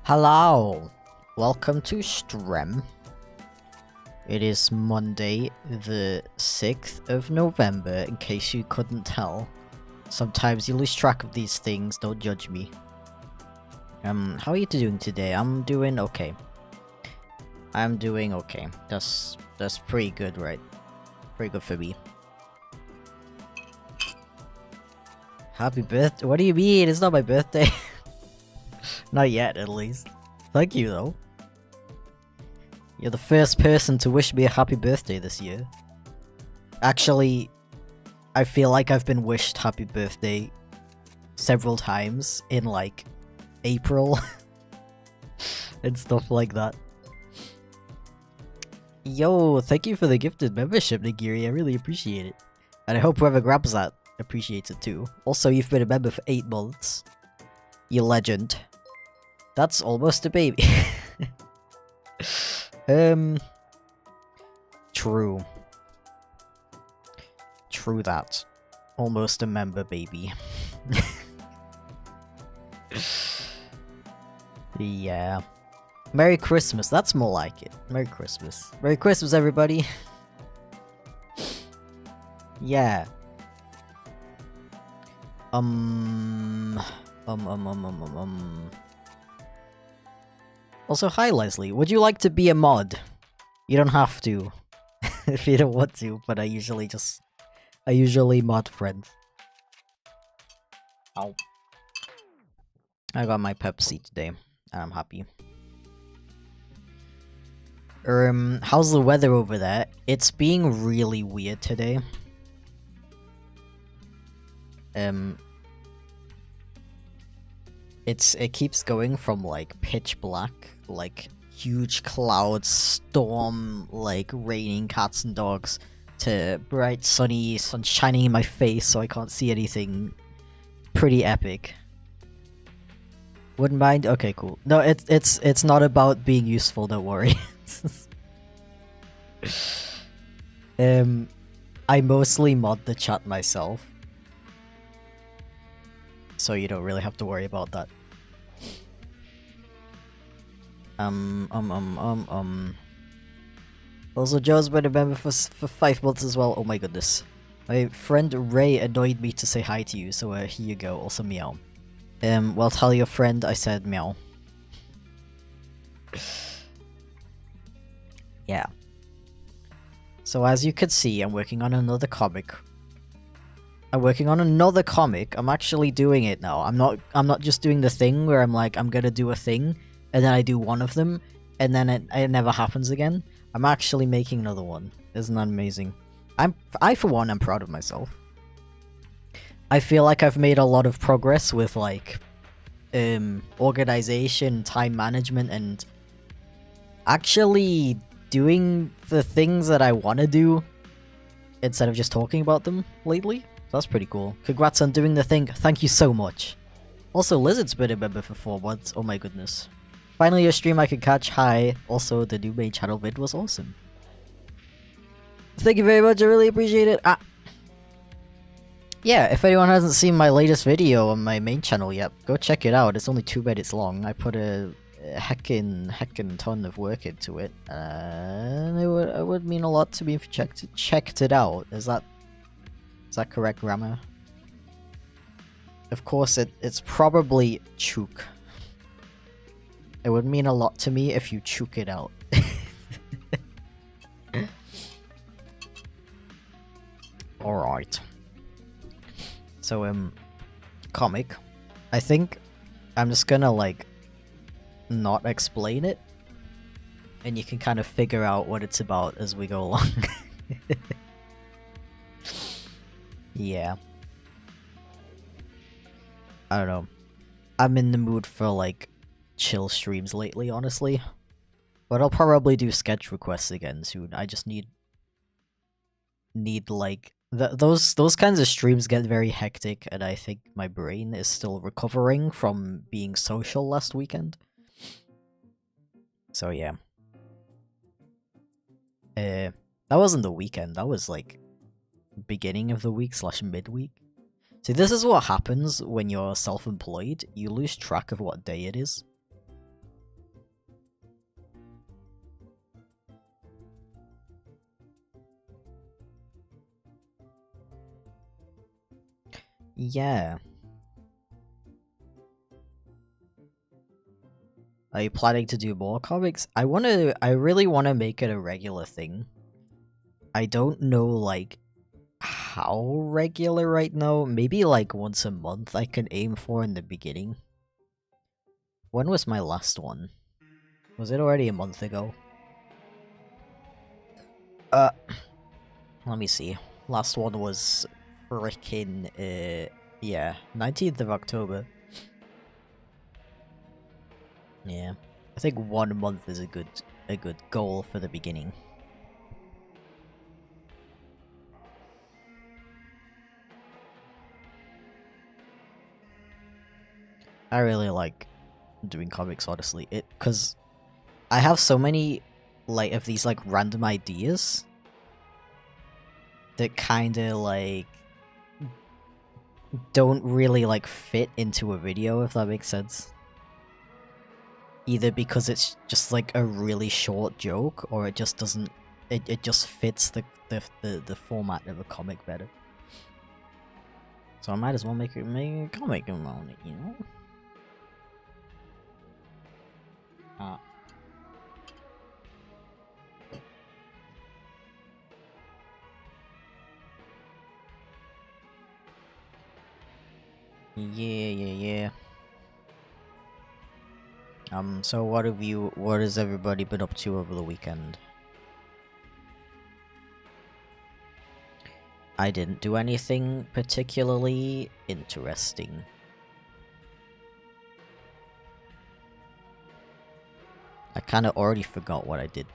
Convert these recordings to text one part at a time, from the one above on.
Hello, welcome to Strem. It is Monday the 6th of November, in case you couldn't tell. Sometimes you lose track of these things, don't judge me. How are you doing today? I'm doing okay. I'm doing okay. That's pretty good, right? Pretty good for me. Happy birthday? What do you mean? It's not my birthday. Not yet, at least. Thank you, though. You're the first person to wish me a happy birthday this year. Actually, I feel like I've been wished happy birthday several times in, like, April. And stuff like that. Yo, thank you for the gifted membership, Nigiri. I really appreciate it. And I hope whoever grabs that appreciates it too. Also, you've been a member for 8 months. You legend. That's almost a baby. True. True that. Almost a member baby. Yeah. Merry Christmas, that's more like it. Merry Christmas. Merry Christmas, everybody! Yeah. Also, hi Leslie, would you like to be a mod? You don't have to. If you don't want to, but I usually mod friends. Ow. I got my Pepsi today, and I'm happy. How's the weather over there? It's being really weird today. It keeps going from, like, pitch black, like, huge clouds, storm, like, raining cats and dogs, to bright, sunny, sun shining in my face so I can't see anything. Pretty epic. Wouldn't mind? Okay, cool. No, it's not about being useful, don't worry. I mostly mod the chat myself. So you don't really have to worry about that. Also, Joe's been a member for 5 months as well. Oh my goodness. My friend Ray annoyed me to say hi to you, so here you go. Also meow. Well, tell your friend I said meow. Yeah. So as you can see, I'm working on another comic. I'm actually doing it now. I'm not just doing the thing where I'm like, I'm gonna do a thing, and then I do one of them, and then it never happens again. I'm actually making another one. Isn't that amazing? I for one, am proud of myself. I feel like I've made a lot of progress with, like, organization, time management, and actually doing the things that I want to do instead of just talking about them lately. That's pretty cool. Congrats on doing the thing. Thank you so much. Also, Lizard's been a member for 4 months. Oh my goodness. Finally a stream I could catch. Hi. Also, the new main channel vid was awesome. Thank you very much. I really appreciate it. Yeah, if anyone hasn't seen my latest video on my main channel yet, go check it out. It's only 2 minutes long. I put a heckin' ton of work into it. And it would mean a lot to me if you checked it out. Is that correct grammar? Of course, it's probably chook. It would mean a lot to me if you chook it out. Alright. So, comic. I think I'm just gonna, like, not explain it. And you can kind of figure out what it's about as we go along. Yeah. I don't know. I'm in the mood for, like, chill streams lately, honestly. But I'll probably do sketch requests again soon. I just need like... Those kinds of streams get very hectic, and I think my brain is still recovering from being social last weekend. So yeah. That wasn't the weekend, that was like beginning of the week / midweek. See, this is what happens when you're self-employed. You lose track of what day it is. Yeah. Are you planning to do more comics? I really wanna make it a regular thing. I don't know, like, how regular right now. Maybe, like, once a month I can aim for in the beginning. When was my last one? Was it already a month ago? Let me see. Last one was frickin' yeah, 19th of October. Yeah. I think 1 month is a good goal for the beginning. I really like doing comics, honestly. Cause I have so many like of these like random ideas that kinda like don't really like fit into a video, if that makes sense. Either because it's just like a really short joke, or it just doesn't it just fits the format of a comic better. So I might as well make a comic about it, you know? Yeah. So what has everybody been up to over the weekend? I didn't do anything particularly interesting. I kinda already forgot what I did.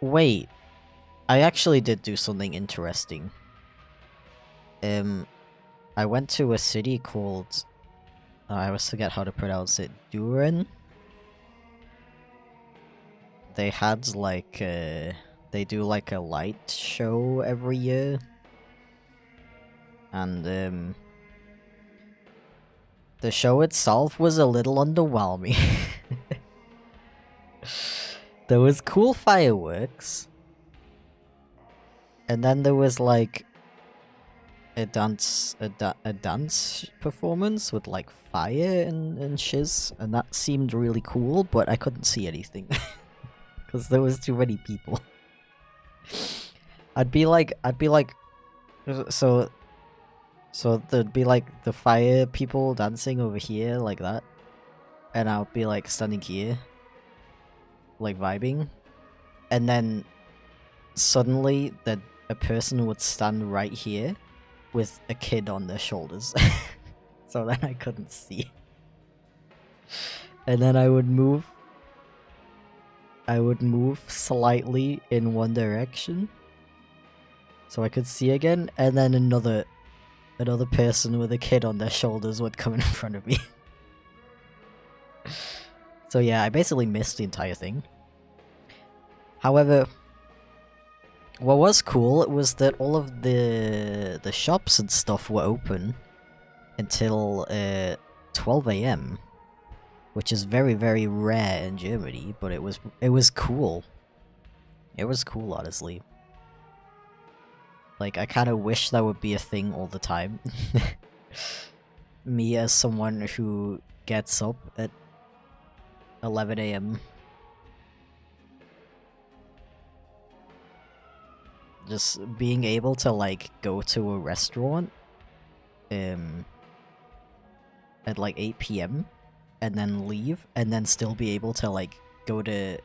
Wait, I actually did do something interesting. I went to a city called... I always forget how to pronounce it. Duren? They had like they do like a light show every year. And the show itself was a little underwhelming. There was cool fireworks. And then there was like a dance performance with like fire and shiz, and that seemed really cool, but I couldn't see anything because there was too many people. I'd be like, so there'd be like the fire people dancing over here like that, and I'll be like standing here, like vibing, and then suddenly a person would stand right here with a kid on their shoulders. So then I couldn't see. And then I would move slightly in one direction so I could see again, and then another person with a kid on their shoulders would come in front of me. So yeah, I basically missed the entire thing. However, what was cool was that all of the shops and stuff were open until 12 AM, which is very, very rare in Germany, but it was cool. It was cool, honestly. Like, I kind of wish that would be a thing all the time. Me as someone who gets up at 11 AM. Just being able to, like, go to a restaurant at like 8 PM and then leave, and then still be able to, like, go to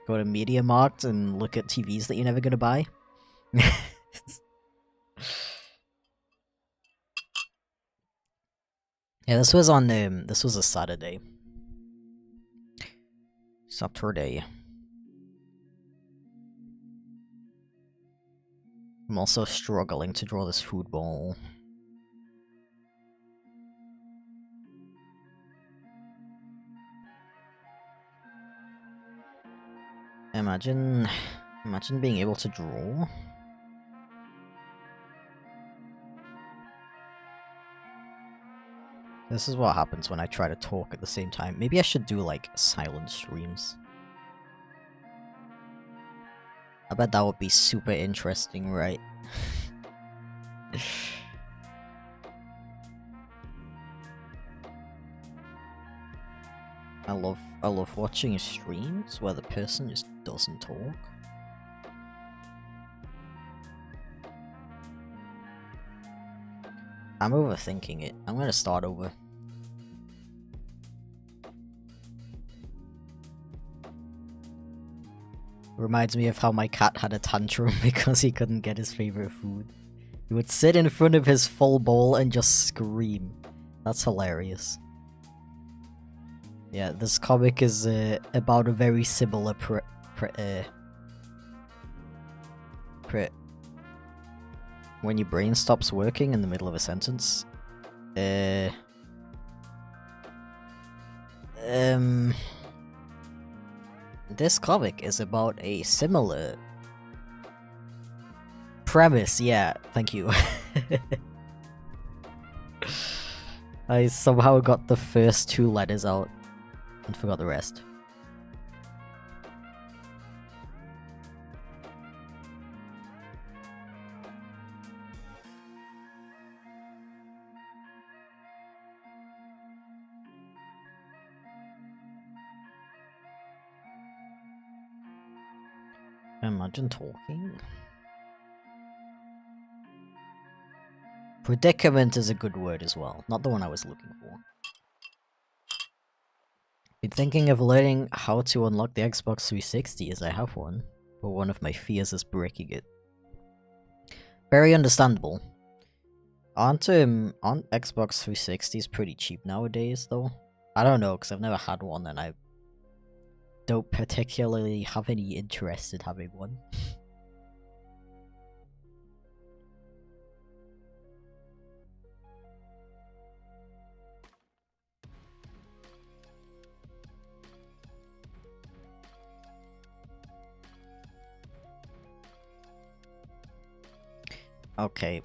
Media Markt and look at TVs that you're never gonna buy. Yeah, this was on this was a Saturday. Saturday. I'm also struggling to draw this food bowl. Imagine being able to draw. This is what happens when I try to talk at the same time. Maybe I should do, like, silent streams. I bet that would be super interesting, right? I love watching streams where the person just doesn't talk. I'm overthinking it. I'm gonna start over. Reminds me of how my cat had a tantrum because he couldn't get his favorite food. He would sit in front of his full bowl and just scream. That's hilarious. Yeah, this comic is about a very similar when your brain stops working in the middle of a sentence. This comic is about a similar premise, yeah, thank you. I somehow got the first 2 letters out and forgot the rest. Imagine talking. Predicament is a good word as well, not the one I was looking for. Been thinking of learning how to unlock the Xbox 360 as I have one, but one of my fears is breaking it. Very understandable. Aren't Xbox 360s pretty cheap nowadays though? I don't know, because I've never had one and I don't particularly have any interest in having one. Okay,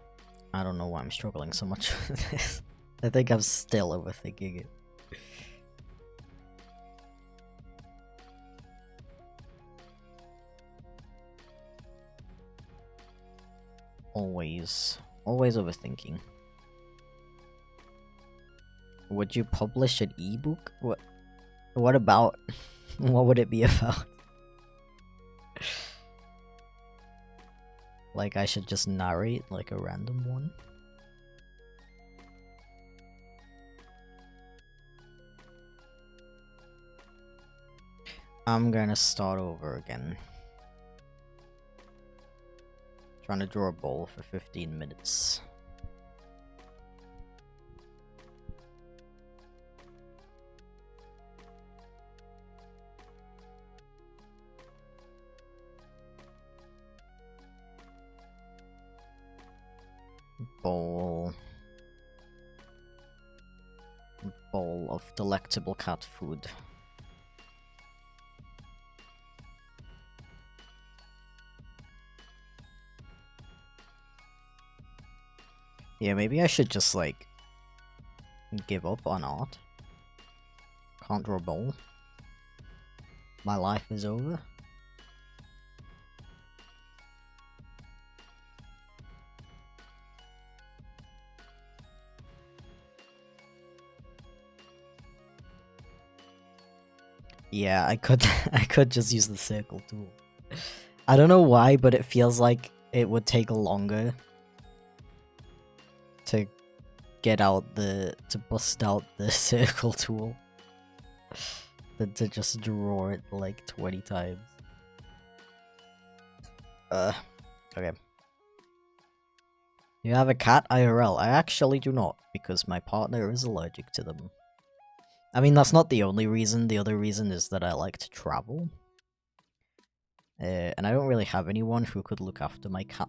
I don't know why I'm struggling so much with this. I think I'm still overthinking it. Always overthinking. Would you publish an ebook? What about? What would it be about? Like I should just narrate like a random one? I'm gonna start over again. Trying to draw a bowl for 15 minutes. Bowl of delectable cat food. Yeah, maybe I should just, like, give up on art. Can't draw a bowl. My life is over. Yeah, I could I could just use the circle tool. I don't know why, but it feels like it would take longer to bust out the circle tool than to just draw it like 20 times. Okay. You have a cat IRL? I actually do not, because my partner is allergic to them. I mean, that's not the only reason. The other reason is that I like to travel. And I don't really have anyone who could look after my cat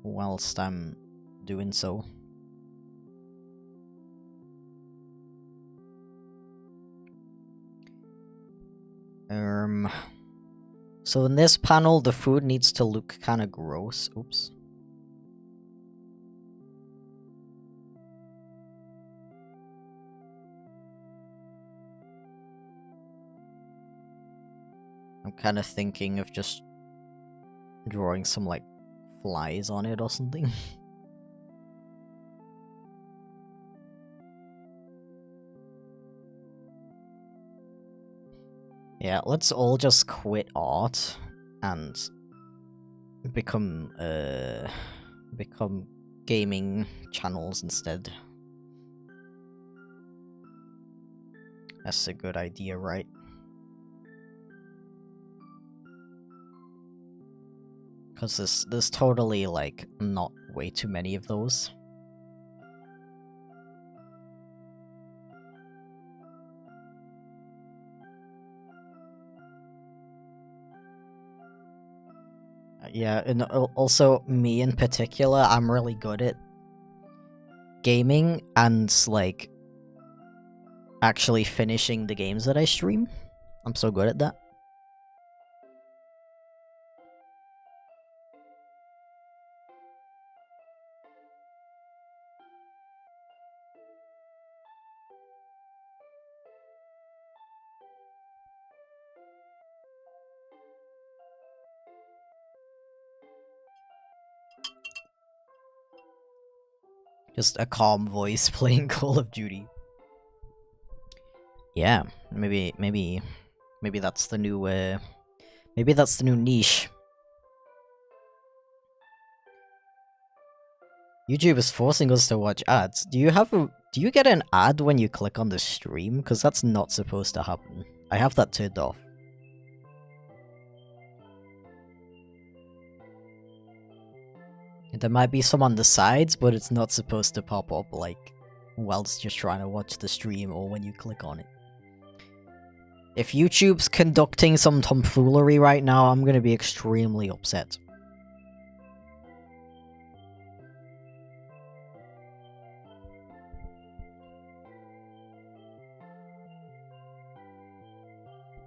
whilst I'm doing so. So in this panel, the food needs to look kind of gross. Oops. I'm kind of thinking of just drawing some, like, flies on it or something. Yeah, let's all just quit art and become gaming channels instead. That's a good idea, right? Because there's totally, like, not way too many of those. Yeah, and also me in particular, I'm really good at gaming and, like, actually finishing the games that I stream. I'm so good at that. Just a calm voice playing Call of Duty. Yeah, maybe that's the new maybe that's the new niche. YouTube is forcing us to watch ads. Do you get an ad when you click on the stream? Because that's not supposed to happen. I have that turned off. There might be some on the sides, but it's not supposed to pop up, like, whilst you're trying to watch the stream or when you click on it. If YouTube's conducting some tomfoolery right now, I'm gonna be extremely upset.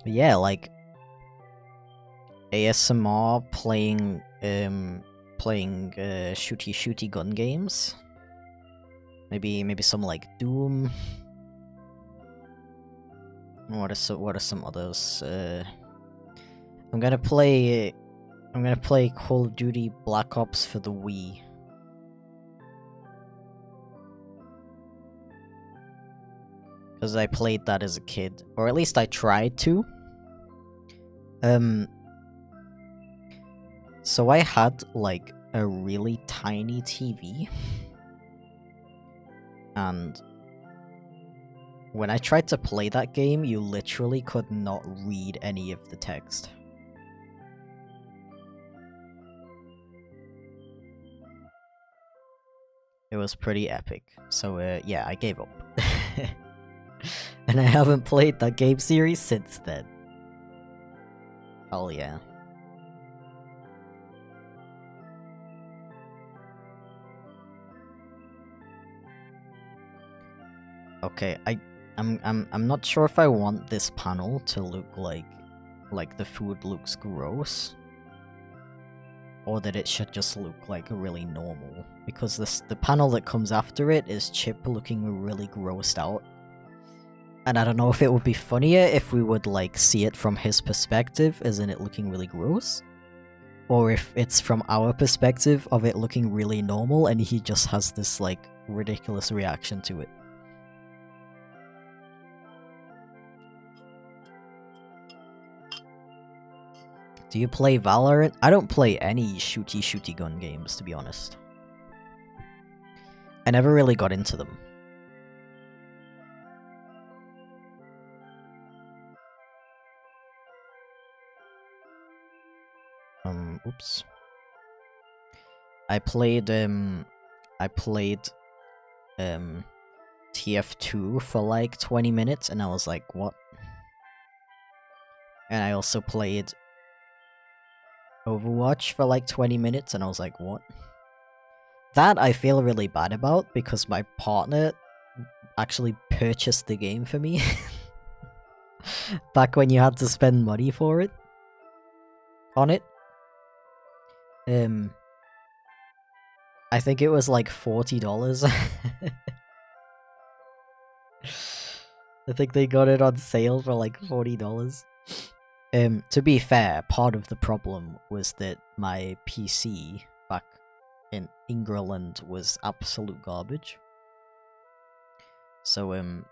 But yeah, like, ASMR playing shooty gun games. Maybe some like Doom. What are some others? I'm gonna play Call of Duty Black Ops for the Wii. Because I played that as a kid, or at least I tried to. So I had, like, a really tiny TV. And when I tried to play that game, you literally could not read any of the text. It was pretty epic. So, yeah, I gave up. And I haven't played that game series since then. Hell yeah. Okay, I'm not sure if I want this panel to look like the food looks gross, or that it should just look like really normal, because the panel that comes after it is Chip looking really grossed out. And I don't know if it would be funnier if we would, like, see it from his perspective, as in it looking really gross, or if it's from our perspective of it looking really normal and he just has this, like, ridiculous reaction to it. Do you play Valorant? I don't play any shooty gun games, to be honest. I never really got into them. Oops. I played TF2 for like 20 minutes and I was like, what? And I also played Overwatch for like 20 minutes and I was like, what? That I feel really bad about because my partner actually purchased the game for me. Back when you had to spend money for it. On it. I think it was like $40. I think they got it on sale for like $40. To be fair, part of the problem was that my PC back in England was absolute garbage. So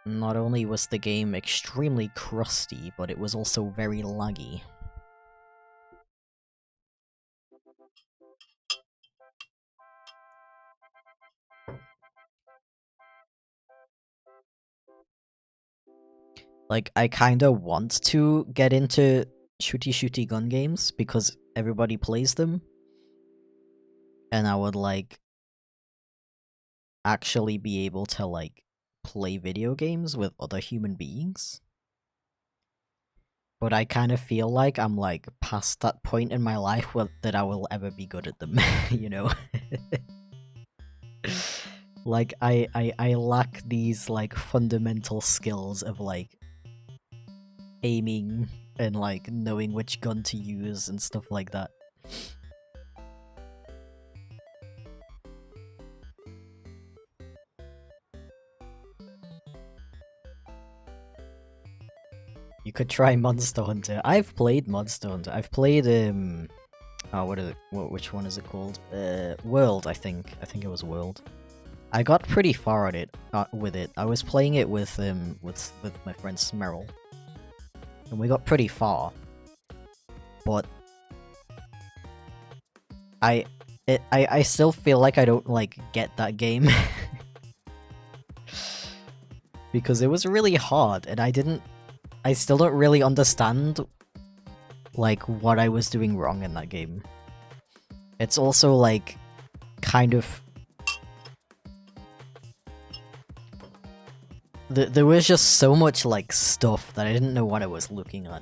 not only was the game extremely crusty, but it was also very laggy. Like, I kinda want to get into shooty gun games because everybody plays them. And I would, like, actually be able to, like, play video games with other human beings. But I kind of feel like I'm, like, past that point in my life that I will ever be good at them, you know? Like, I lack these, like, fundamental skills of, like, aiming and, like, knowing which gun to use and stuff like that. You could try Monster Hunter. I've played Monster Hunter. I've played, oh, what is it? Which one is it called? World, I think. I think it was World. I got pretty far at it, with it. I was playing it with my friend Smerrill. And we got pretty far. But I still feel like I don't, like, get that game. Because it was really hard, and I still don't really understand, like, what I was doing wrong in that game. It's also, like, kind of... There was just so much, like, stuff that I didn't know what I was looking at.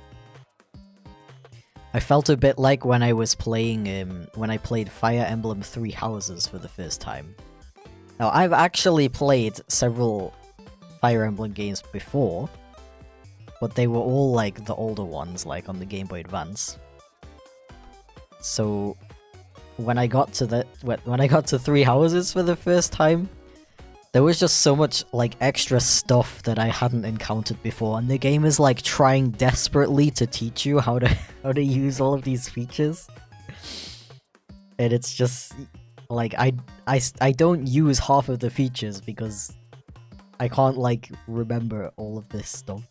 I felt a bit like when I was playing, when I played Fire Emblem Three Houses for the first time. Now, I've actually played several Fire Emblem games before, but they were all, like, the older ones, like, on the Game Boy Advance. So, when I got to Three Houses for the first time, there was just so much, like, extra stuff that I hadn't encountered before, and the game is, like, trying desperately to teach you how to use all of these features. And it's just, like, I don't use half of the features because I can't, like, remember all of this stuff.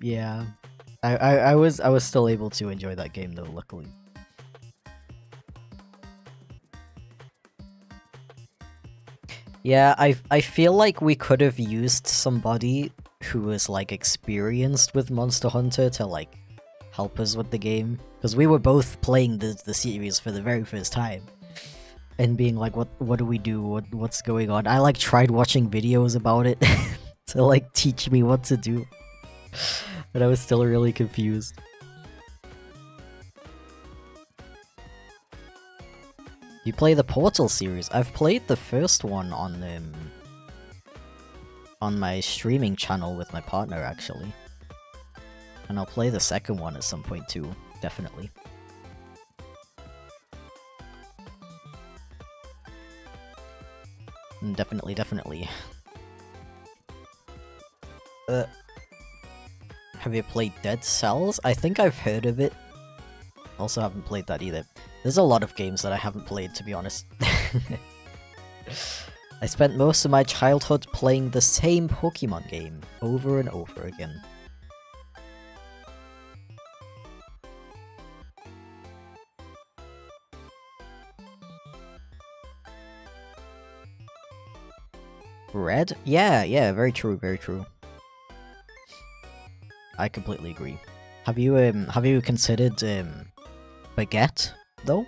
Yeah. I was still able to enjoy that game though, luckily. Yeah, I feel like we could have used somebody who was, like, experienced with Monster Hunter to, like, help us with the game. Because we were both playing the series for the very first time. And being like, what do we do? What's going on? I, like, tried watching videos about it to, like, teach me what to do. But I was still really confused. You play the Portal series? I've played the first one on my streaming channel with my partner, actually. And I'll play the second one at some point too, definitely. Definitely. Have you played Dead Cells? I think I've heard of it. Also haven't played that either. There's a lot of games that I haven't played, to be honest. I spent most of my childhood playing the same Pokemon game over and over again. Red? Yeah, very true, very true. I completely agree. Have you considered, Baguette, though?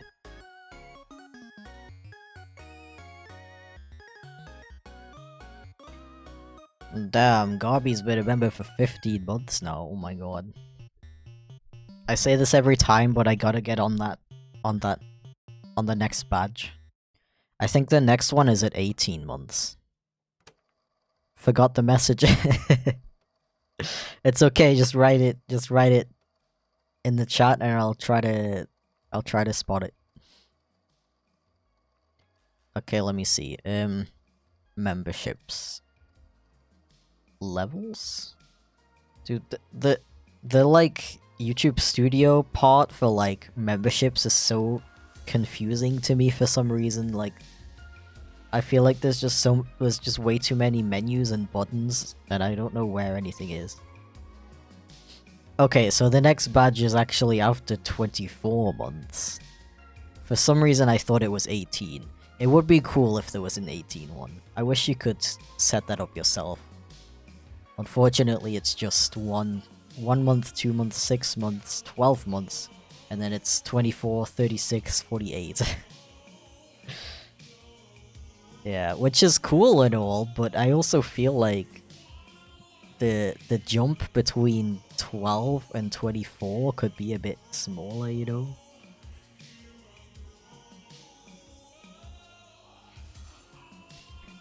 Damn, Garby's been a member for 15 months now, oh my god. I say this every time, but I gotta get on the next badge. I think the next one is at 18 months. Forgot the message. It's okay, just write it in the chat and I'll try to spot it. Okay, let me see. Memberships. Levels? Dude, the like YouTube Studio part for like memberships is so confusing to me for some reason. Like, I feel like there's just way too many menus and buttons, and I don't know where anything is. Okay, so the next badge is actually after 24 months. For some reason, I thought it was 18. It would be cool if there was an 18 one. I wish you could set that up yourself. Unfortunately, it's just one month, 2 months, 6 months, 12 months, and then it's 24, 36, 48. Yeah, which is cool and all, but I also feel like the jump between 12 and 24 could be a bit smaller, you know?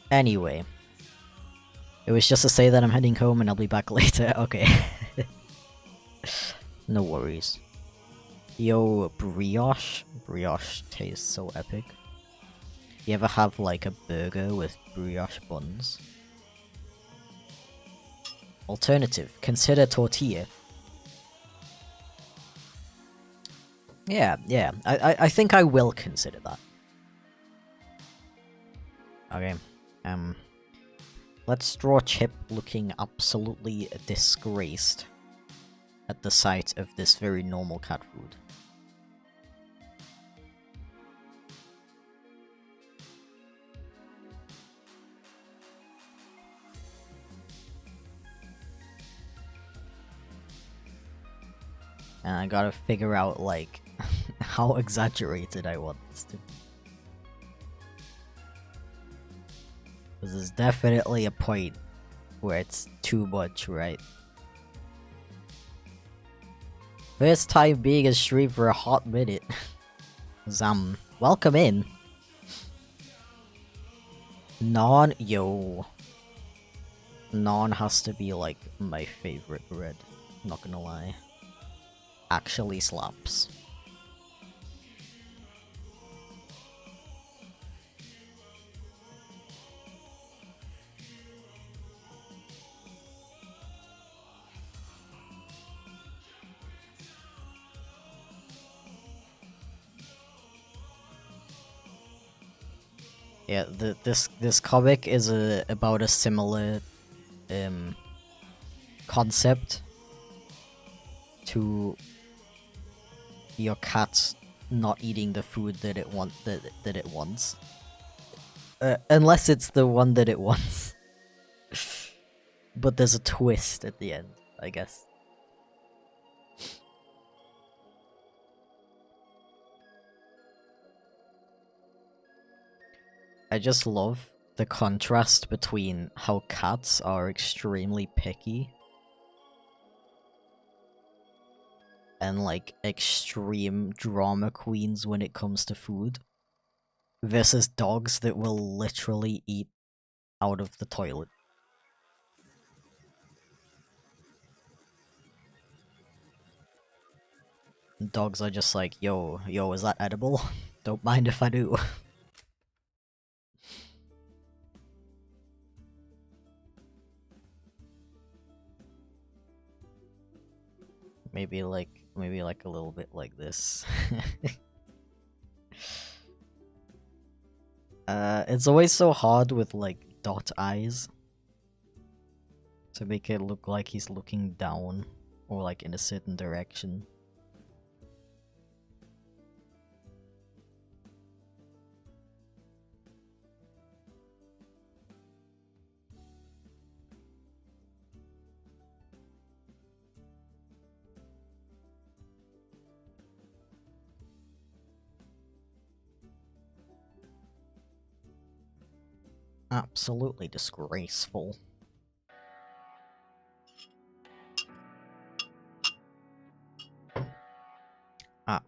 Anyway. It was just to say that I'm heading home and I'll be back later. Okay. No worries. Yo, brioche? Brioche tastes so epic. You ever have like a burger with brioche buns? Alternative, consider tortilla. Yeah, I think I will consider that. Okay, let's draw Chip looking absolutely disgraced at the sight of this very normal cat food. And I gotta figure out, like, how exaggerated I want this to be. Because there's definitely a point where it's too much, right? First time being a stream for a hot minute. Zam. Welcome in. Yo. Naan has to be, like, my favorite bread. Not gonna lie. Actually slaps. Yeah, this comic is about a similar concept to your cat not eating the food that it wants. Unless it's the one that it wants. But there's a twist at the end, I guess. I just love the contrast between how cats are extremely picky and like extreme drama queens when it comes to food versus dogs that will literally eat out of the toilet. Dogs are just like, yo, is that edible? Don't mind if I do. maybe like a little bit like this. It's always so hard with like dot eyes to make it look like he's looking down or like in a certain direction. Absolutely disgraceful. Ah.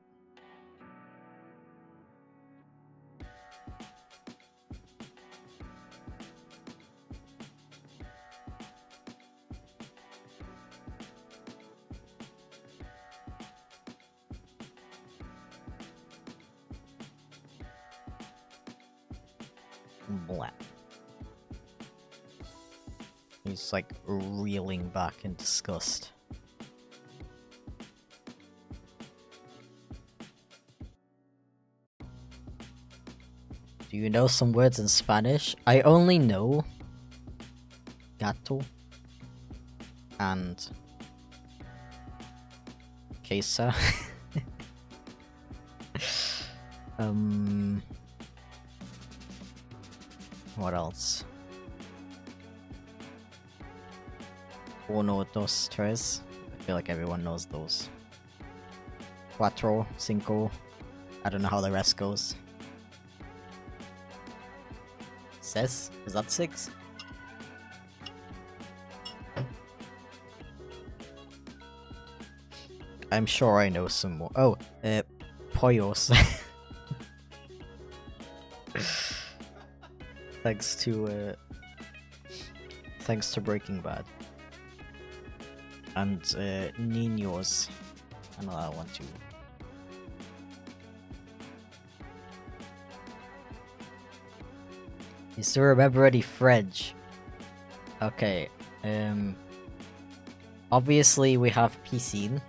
Blah. He's like reeling back in disgust. Do you know some words in Spanish? I only know gato and queso. What else? Uno, dos, tres. I feel like everyone knows those. Cuatro, cinco. I don't know how the rest goes. Seis? Is that 6? I'm sure I know some more. Oh, pollos. Thanks to Breaking Bad. And niños. I know that one too. You still remember any French? Okay, obviously we have piscine.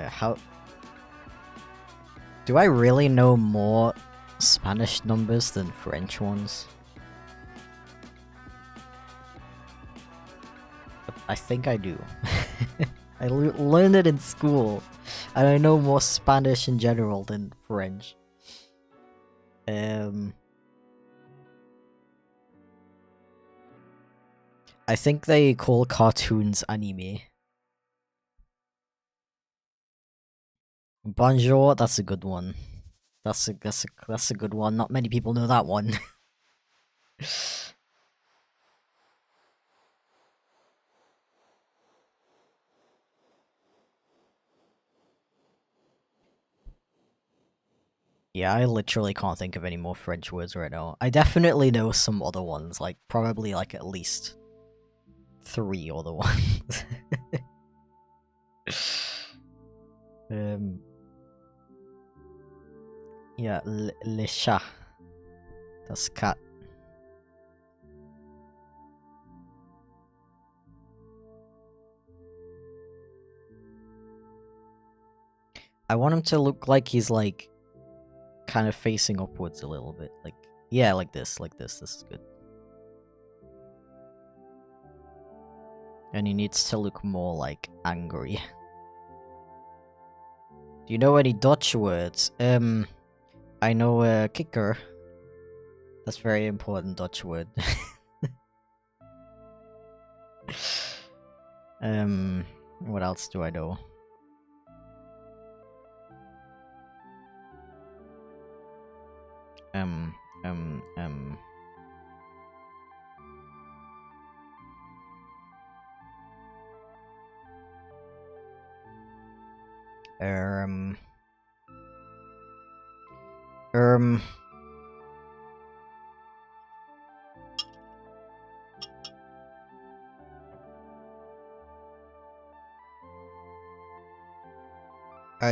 How... Do I really know more Spanish numbers than French ones? I think I do. I learned it in school, and I know more Spanish in general than French. I think they call cartoons anime. Bonjour, that's a good one. That's a good one. Not many people know that one. Yeah, I literally can't think of any more French words right now. I definitely know some other ones, like probably like at least 3 other ones. Yeah, le chat. That's cat. I want him to look like he's like kind of facing upwards a little bit. Like, yeah, like this. This is good. And he needs to look more like angry. Do you know any Dutch words? I know kicker. That's a very important Dutch word. What else do I know?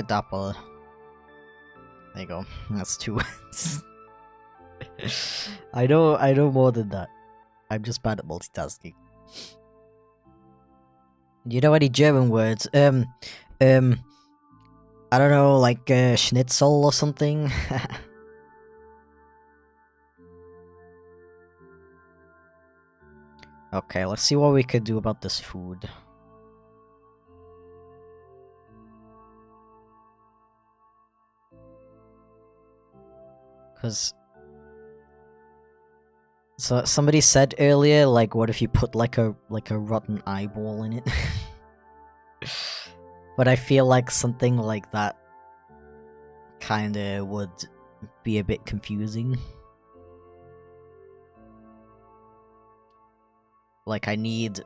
Dapple. There you go. That's 2. I know more than that. I'm just bad at multitasking. Do you know any German words? I don't know, like schnitzel or something? Okay, let's see what we could do about this food. Cause so somebody said earlier, like, what if you put like a rotten eyeball in it? But I feel like something like that kinda would be a bit confusing. Like I need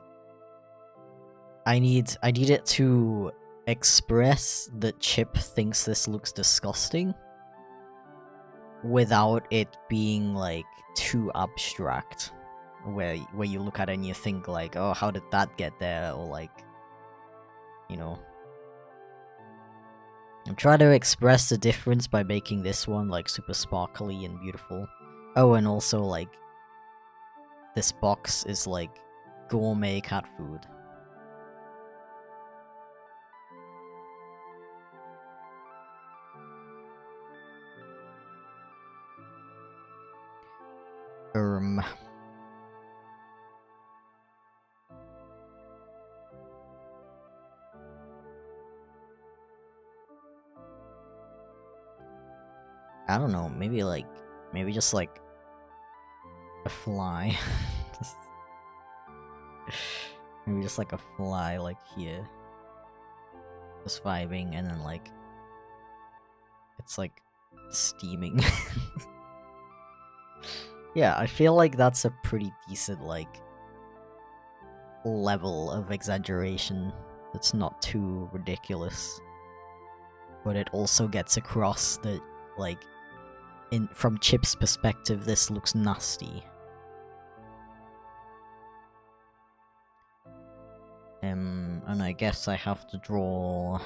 it to express that Chip thinks this looks disgusting without it being like too abstract, where you look at it and you think like, oh, how did that get there, or like, you know. I'm trying to express the difference by making this one like super sparkly and beautiful. Oh, and also like this box is like gourmet cat food. Um, I don't know, maybe just like a fly. Maybe just like a fly like here. Just vibing and then like it's like steaming. Yeah, I feel like that's a pretty decent like level of exaggeration that's not too ridiculous. But it also gets across that like from Chip's perspective this looks nasty. And I guess I have to draw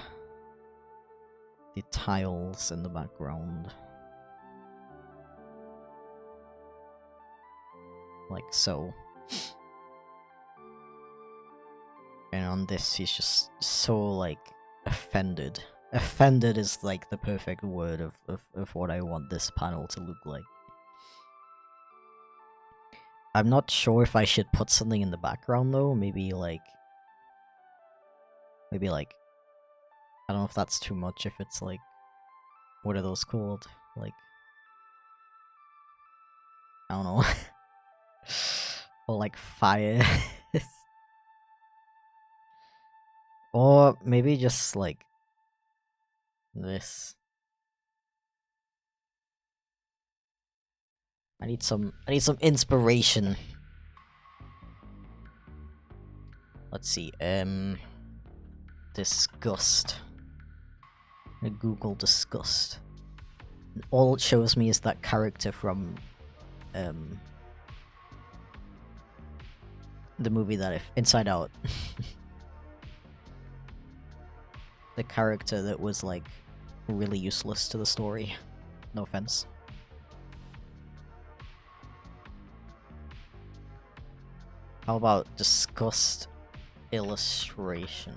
the tiles in the background. Like so. And on this he's just so like offended. Offended is like the perfect word of what I want this panel to look like. I'm not sure if I should put something in the background though, maybe like I don't know if that's too much, if it's like, what are those called? Like, I don't know. Or like fire. Or maybe just like this. I need some inspiration. Let's see, disgust. I Google disgust. All it shows me is that character from the movie that Inside Out. The character that was like really useless to the story. No offense. How about disgust illustration?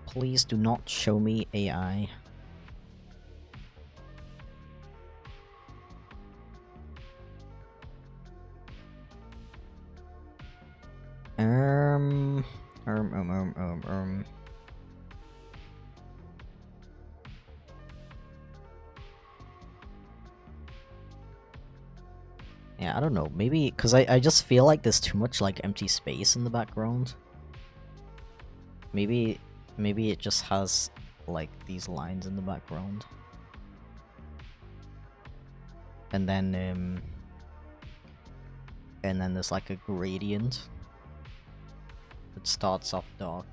Please do not show me AI. Yeah, I don't know. Maybe because I just feel like there's too much like empty space in the background. Maybe it just has like these lines in the background. And then there's like a gradient that starts off dark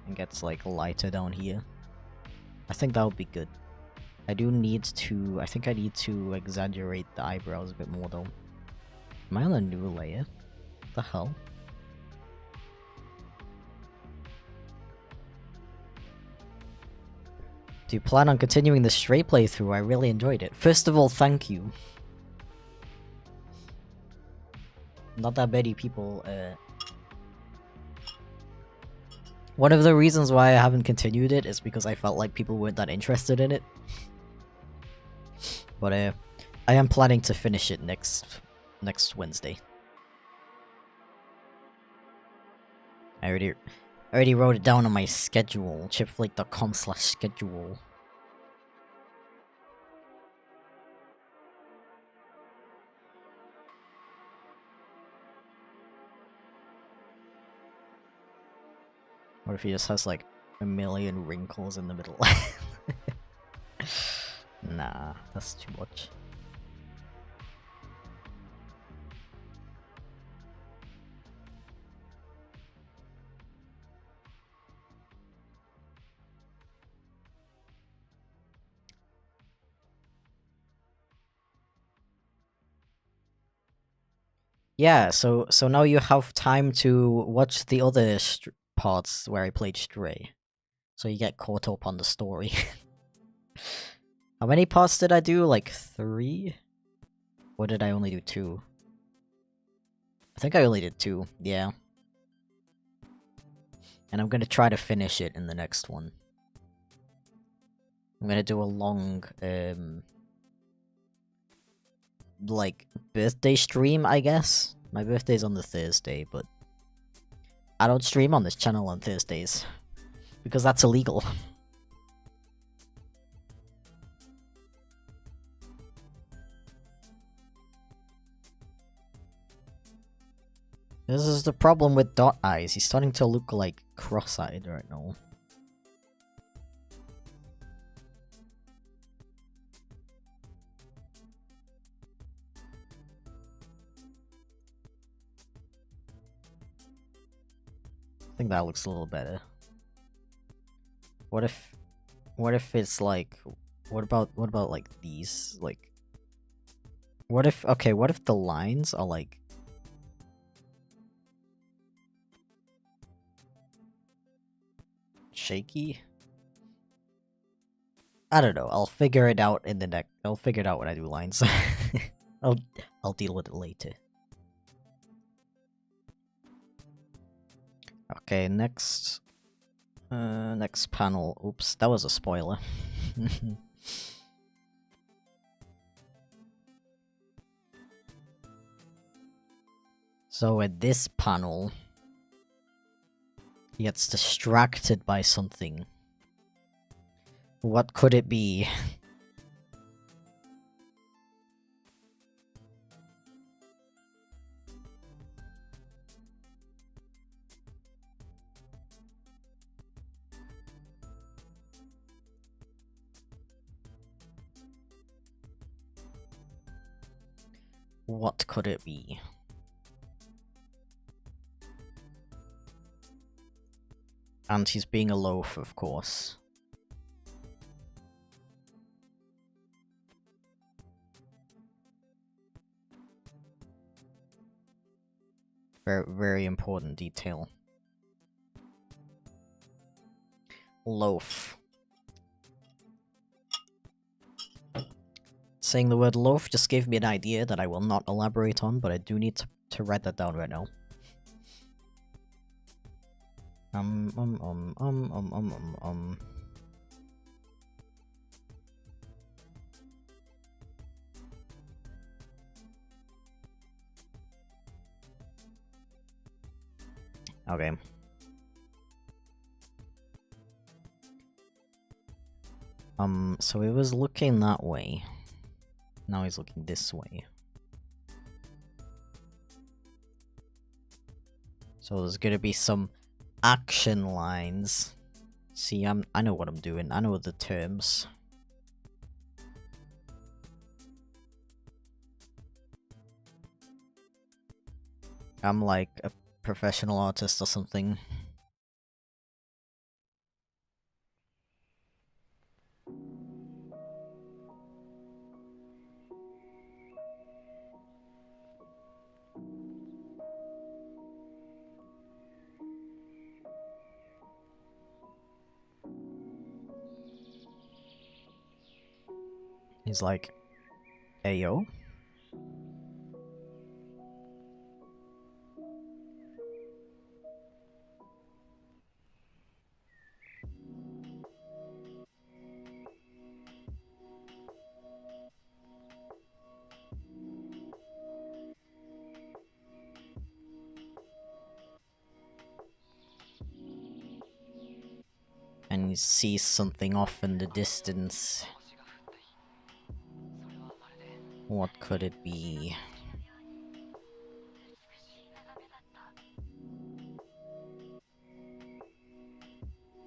and gets like lighter down here. I think that would be good. I think I need to exaggerate the eyebrows a bit more though. Am I on a new layer? What the hell? Do you plan on continuing the straight playthrough? I really enjoyed it. First of all, thank you. Not that many people, One of the reasons why I haven't continued it is because I felt like people weren't that interested in it. But, I am planning to finish it next Wednesday. I already wrote it down on my schedule, chipflake.com/schedule. What if he just has like a million wrinkles in the middle? Nah, that's too much. Yeah, so now you have time to watch the other parts where I played Stray. So you get caught up on the story. How many parts did I do? Like 3? Or did I only do 2? I think I only did 2, yeah. And I'm gonna try to finish it in the next one. I'm gonna do a long, like, birthday stream, I guess? My birthday's on the Thursday, but I don't stream on this channel on Thursdays. Because that's illegal. This is the problem with Dot Eyes. He's starting to look like cross-eyed right now. I think that looks a little better. What if it's like, what about like these, like, what if the lines are like shaky? I don't know. I'll figure it out in the next. I'll figure it out when I do lines. I'll deal with it later. Okay, next panel. Oops, that was a spoiler. So at this panel, he gets distracted by something. What could it be? What could it be? And he's being a loaf, of course. Very, very important detail. Loaf. Saying the word loaf just gave me an idea that I will not elaborate on, but I do need to write that down right now. Okay. So he was looking that way. Now he's looking this way. So there's gonna be some action lines. See, I know what I'm doing. I know the terms. I'm like a professional artist or something. He's like, Ayo? And he sees something off in the distance. What could it be?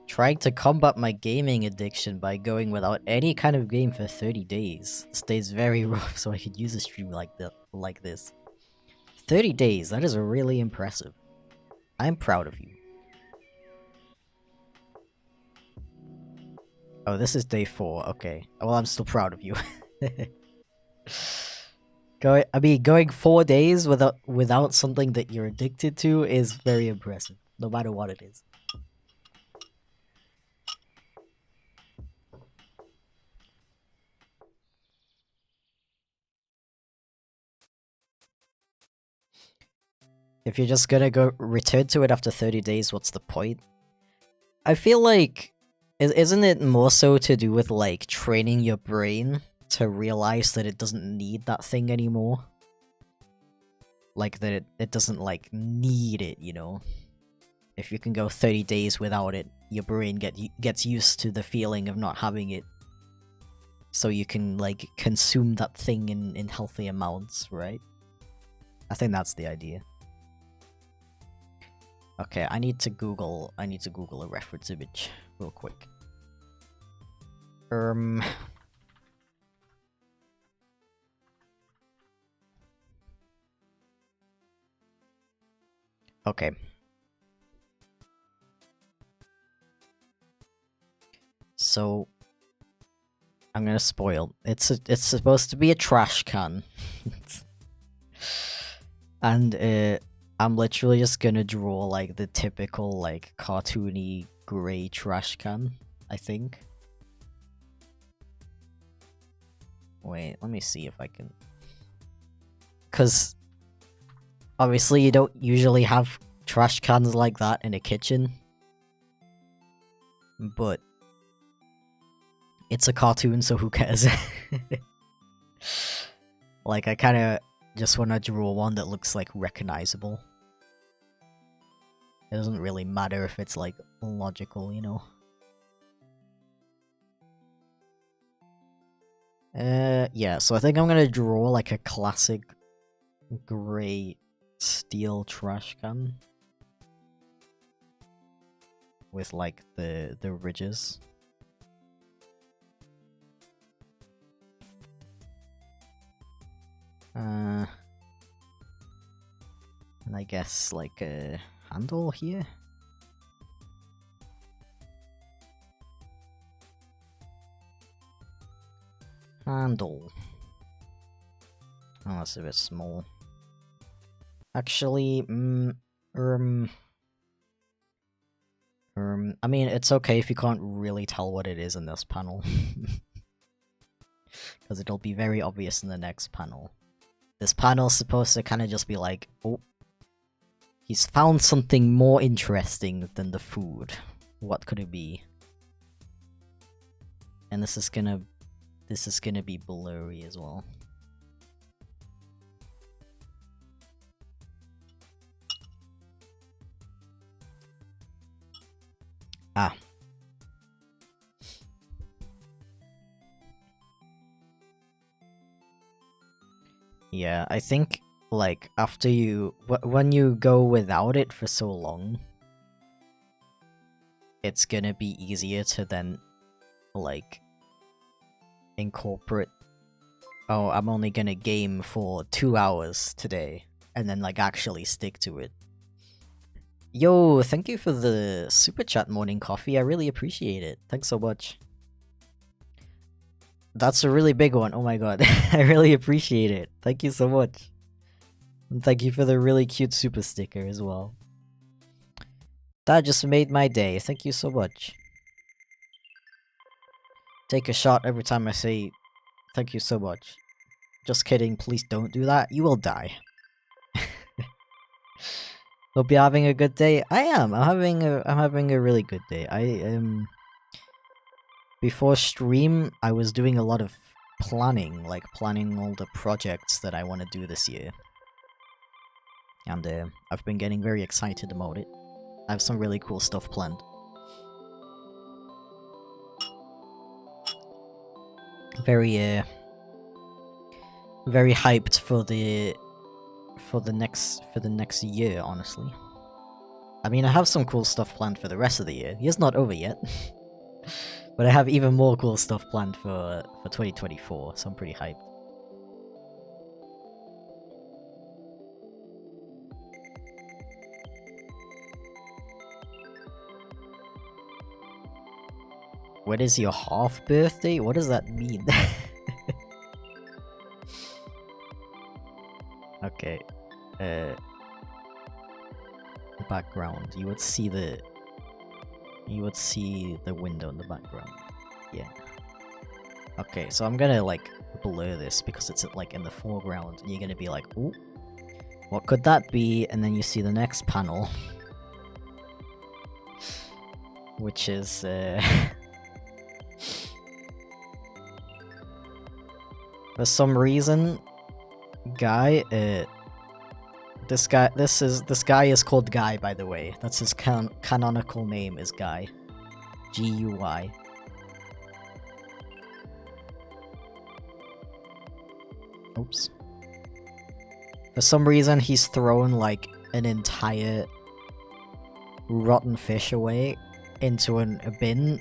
Trying to combat my gaming addiction by going without any kind of game for 30 days. This day's very rough, so I could use a stream like this. 30 days, that is really impressive. I'm proud of you. Oh, this is day 4, okay. Well, I'm still proud of you. Going 4 days without something that you're addicted to is very impressive, no matter what it is. If you're just gonna go return to it after 30 days, what's the point? I feel like... Isn't it more so to do with, like, training your brain to realize that it doesn't need that thing anymore? Like, that it doesn't, like, need it, you know? If you can go 30 days without it, your brain gets used to the feeling of not having it. So you can, like, consume that thing in healthy amounts, right? I think that's the idea. Okay, I need to Google a reference image real quick. Okay. So I'm gonna spoil. It's supposed to be a trash can. And I'm literally just gonna draw like the typical like cartoony grey trash can, I think. Wait, let me see if I can... Cause obviously you don't usually have trash cans like that in a kitchen. But it's a cartoon, so who cares? Like, I kinda just wanna draw one that looks like recognizable. It doesn't really matter if it's like logical, you know? Yeah, so I think I'm gonna draw like a classic grey steel trash can. With like the ridges. And I guess like a handle here? Handle. Oh, that's a bit small. Actually, I mean, it's okay if you can't really tell what it is in this panel. Because it'll be very obvious in the next panel. This panel's supposed to kind of just be like, oh, he's found something more interesting than the food. What could it be? And this is gonna be blurry as well. Ah. Yeah, I think, like, after you... when you go without it for so long, it's gonna be easier to then, like, incorporate... Oh, I'm only gonna game for 2 hours today, and then, like, actually stick to it. Yo, thank you for the super chat morning coffee, I really appreciate it. Thanks so much. That's a really big one, oh my god. I really appreciate it. Thank you so much. And thank you for the really cute super sticker as well. That just made my day, thank you so much. Take a shot every time I say thank you so much. Just kidding, please don't do that, you will die. Hope you're having a good day. I am, I'm having a really good day. Before stream, I was doing a lot of planning, like planning all the projects that I want to do this year. And I've been getting very excited about it. I have some really cool stuff planned. Very hyped for the next year, honestly. I mean, I have some cool stuff planned for the rest of the year. Year's not over yet. But I have even more cool stuff planned for 2024, so I'm pretty hyped. When is your half birthday? What does that mean? Okay. Background. You would see the window in the background. Yeah. Okay, so I'm gonna like blur this because it's like in the foreground and you're gonna be like, ooh. What could that be? And then you see the next panel. Which is, for some reason, Guy, this guy is called Guy, by the way. That's his canonical name, is Guy. G-U-Y. Oops. For some reason, he's thrown, like, an entire rotten fish away into a bin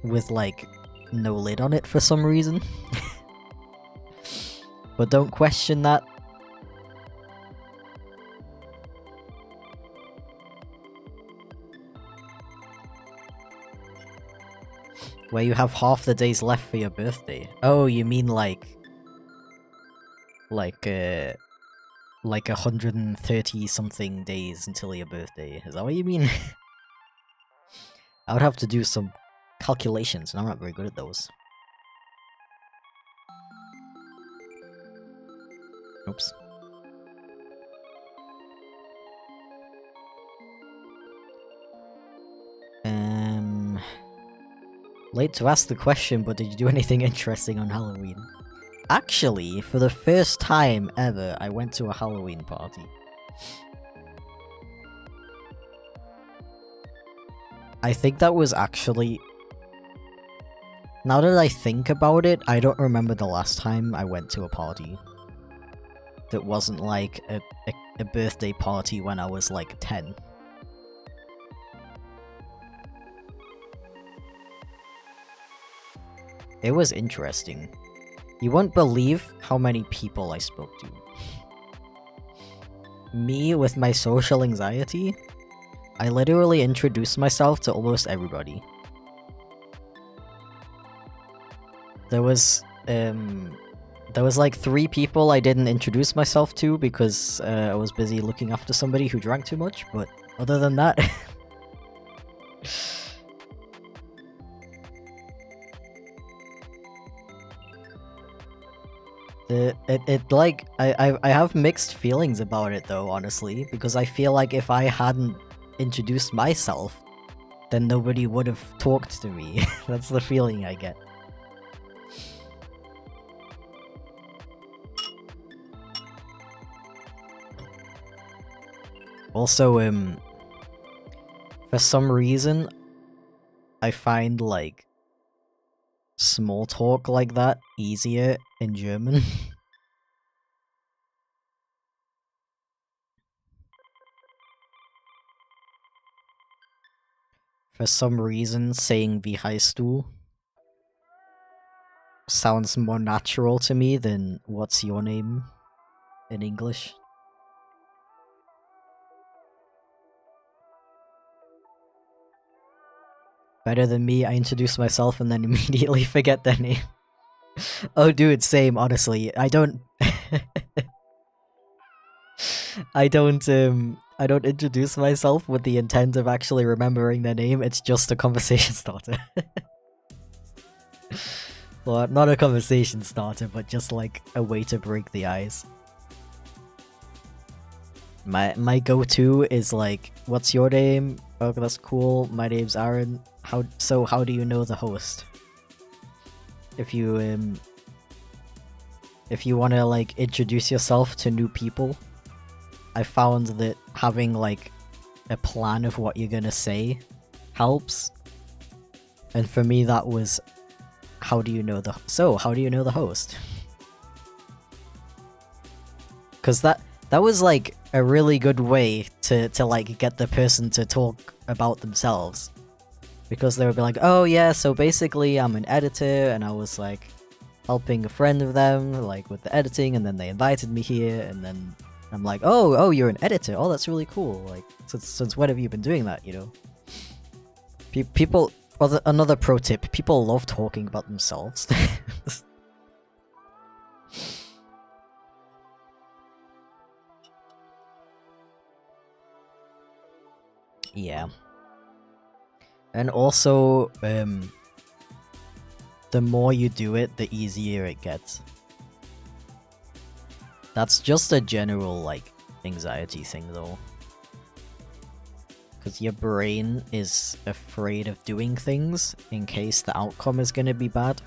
with, like, no lid on it for some reason. But don't question that. Where you have half the days left for your birthday. Oh, you mean like 130 something days until your birthday. Is that what you mean? I would have to do some calculations, and I'm not very good at those. Oops. Late to ask the question, but did you do anything interesting on Halloween? Actually, for the first time ever, I went to a Halloween party. I think that was actually... Now that I think about it, I don't remember the last time I went to a party that wasn't like a birthday party when I was like 10. It was interesting. You won't believe how many people I spoke to. Me, with my social anxiety, I literally introduced myself to almost everybody. There was like 3 people I didn't introduce myself to because I was busy looking after somebody who drank too much, but other than that... I have mixed feelings about it though, honestly, because I feel like if I hadn't introduced myself, then nobody would have talked to me. That's the feeling I get. Also, for some reason, I find, like, small talk like that easier in German. For some reason, saying "Wie heißt du" sounds more natural to me than "What's your name" in English. Better than me, I introduce myself and then immediately forget their name. Oh dude, same, honestly. I don't I don't introduce myself with the intent of actually remembering their name, it's just a conversation starter. Well, not a conversation starter, but just like a way to break the ice. My go-to is like, what's your name? Oh, that's cool. My name's Aaron. How do you know the host? If you want to like introduce yourself to new people, I found that having like a plan of what you're gonna say helps. And for me that was, how do you know the host? Cuz that was like a really good way to like get the person to talk about themselves. Because they would be like, oh yeah, so basically I'm an editor and I was like helping a friend of them like with the editing, and then they invited me here, and then I'm like, oh, you're an editor. Oh, that's really cool. Like, since when have you been doing that, you know? People... Well, another pro tip. People love talking about themselves. Yeah. And also, the more you do it, the easier it gets. That's just a general, like, anxiety thing though. Because your brain is afraid of doing things in case the outcome is gonna be bad.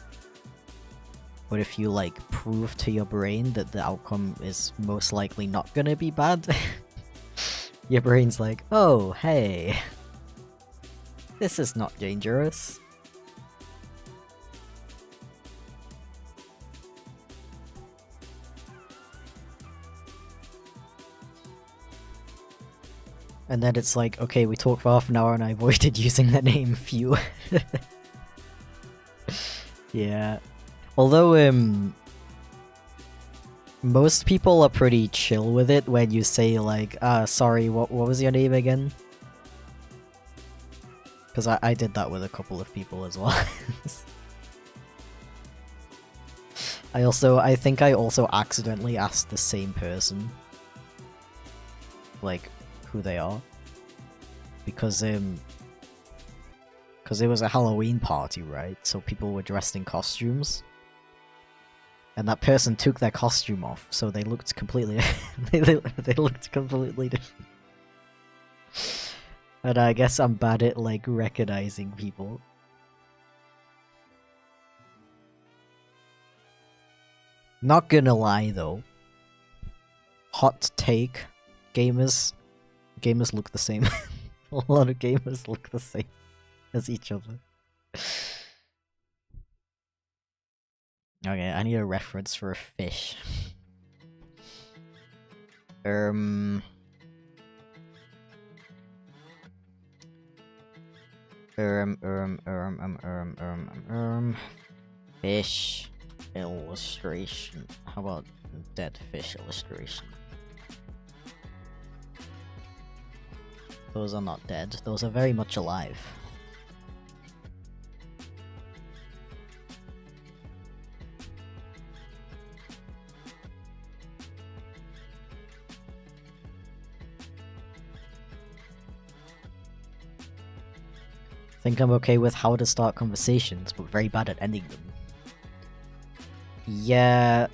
But if you like prove to your brain that the outcome is most likely not gonna be bad, your brain's like, oh, hey, this is not dangerous. And then it's like, okay, we talked for half an hour and I avoided using the name Few. Yeah. Although, most people are pretty chill with it when you say like, sorry, what was your name again? Because I did that with a couple of people as well. I think I also accidentally asked the same person, like, who they are. Because it was a Halloween party, right? So people were dressed in costumes. And that person took their costume off, so they looked completely they looked completely different. And I guess I'm bad at like recognizing people. Not gonna lie though. Hot take. Gamers look the same. A lot of gamers look the same as each other. Okay, I need a reference for a fish. Fish illustration. How about dead fish illustration? Those are not dead, those are very much alive. Think I'm okay with how to start conversations, but very bad at ending them. Yeah,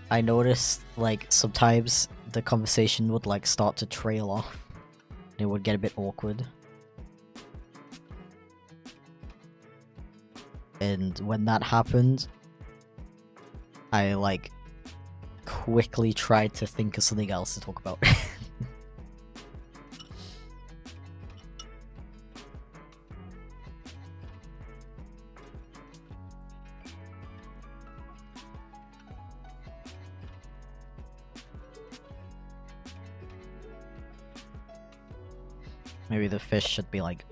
I noticed like sometimes the conversation would like start to trail off. It would get a bit awkward. And when that happened, I like quickly tried to think of something else to talk about. Maybe the fish should be like...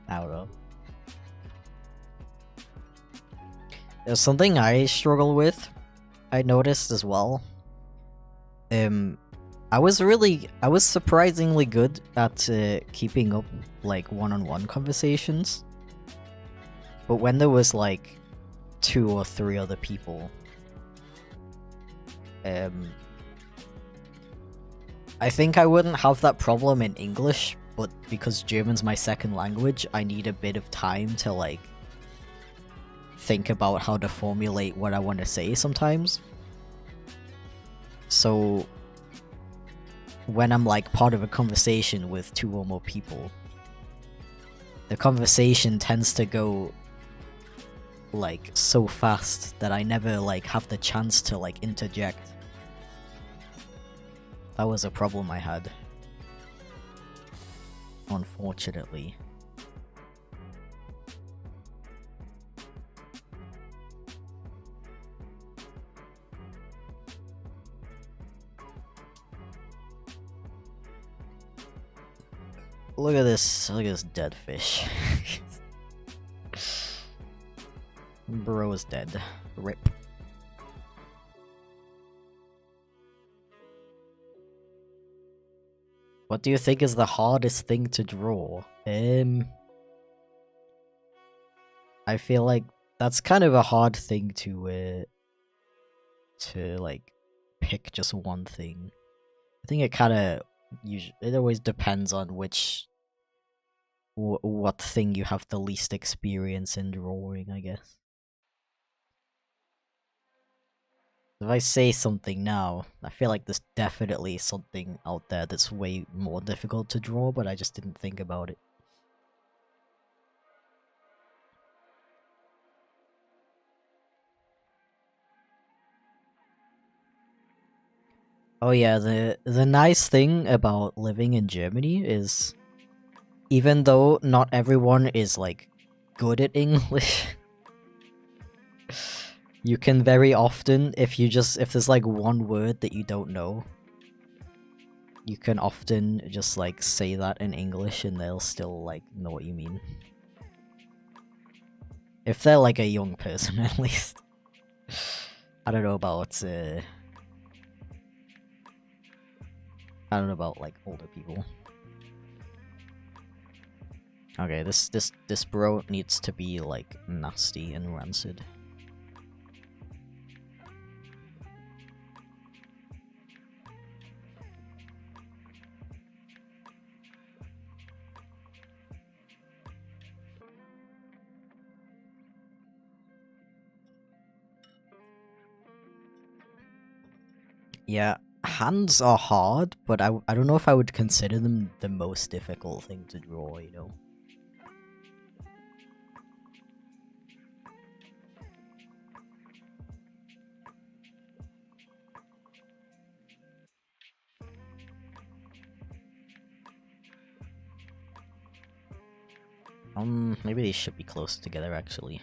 I don't know. There's something I struggle with, I noticed as well. I was surprisingly good at keeping up, like, one-on-one conversations. But when there was, like, 2 or 3 other people, I think I wouldn't have that problem in English, but because German's my second language, I need a bit of time to, like, think about how to formulate what I want to say sometimes. So, when I'm, like, part of a conversation with 2 or more people, the conversation tends to go, like, so fast that I never, like, have the chance to, like, interject. That was a problem I had. Unfortunately. Look at this dead fish. Bro is dead. RIP. What do you think is the hardest thing to draw? I feel like that's kind of a hard thing to like pick just one thing. I think it kind of it always depends on what thing you have the least experience in drawing, I guess. If I say something now, I feel like there's definitely something out there that's way more difficult to draw, but I just didn't think about it. Oh yeah, the nice thing about living in Germany is, even though not everyone is like good at English, you can very often, if there's like one word that you don't know, you can often just like say that in English and they'll still like know what you mean. If they're like a young person, at least. I don't know about like older people. Okay, this bro needs to be like nasty and rancid. Yeah, hands are hard, but I don't know if I would consider them the most difficult thing to draw, you know? Maybe they should be close together, actually.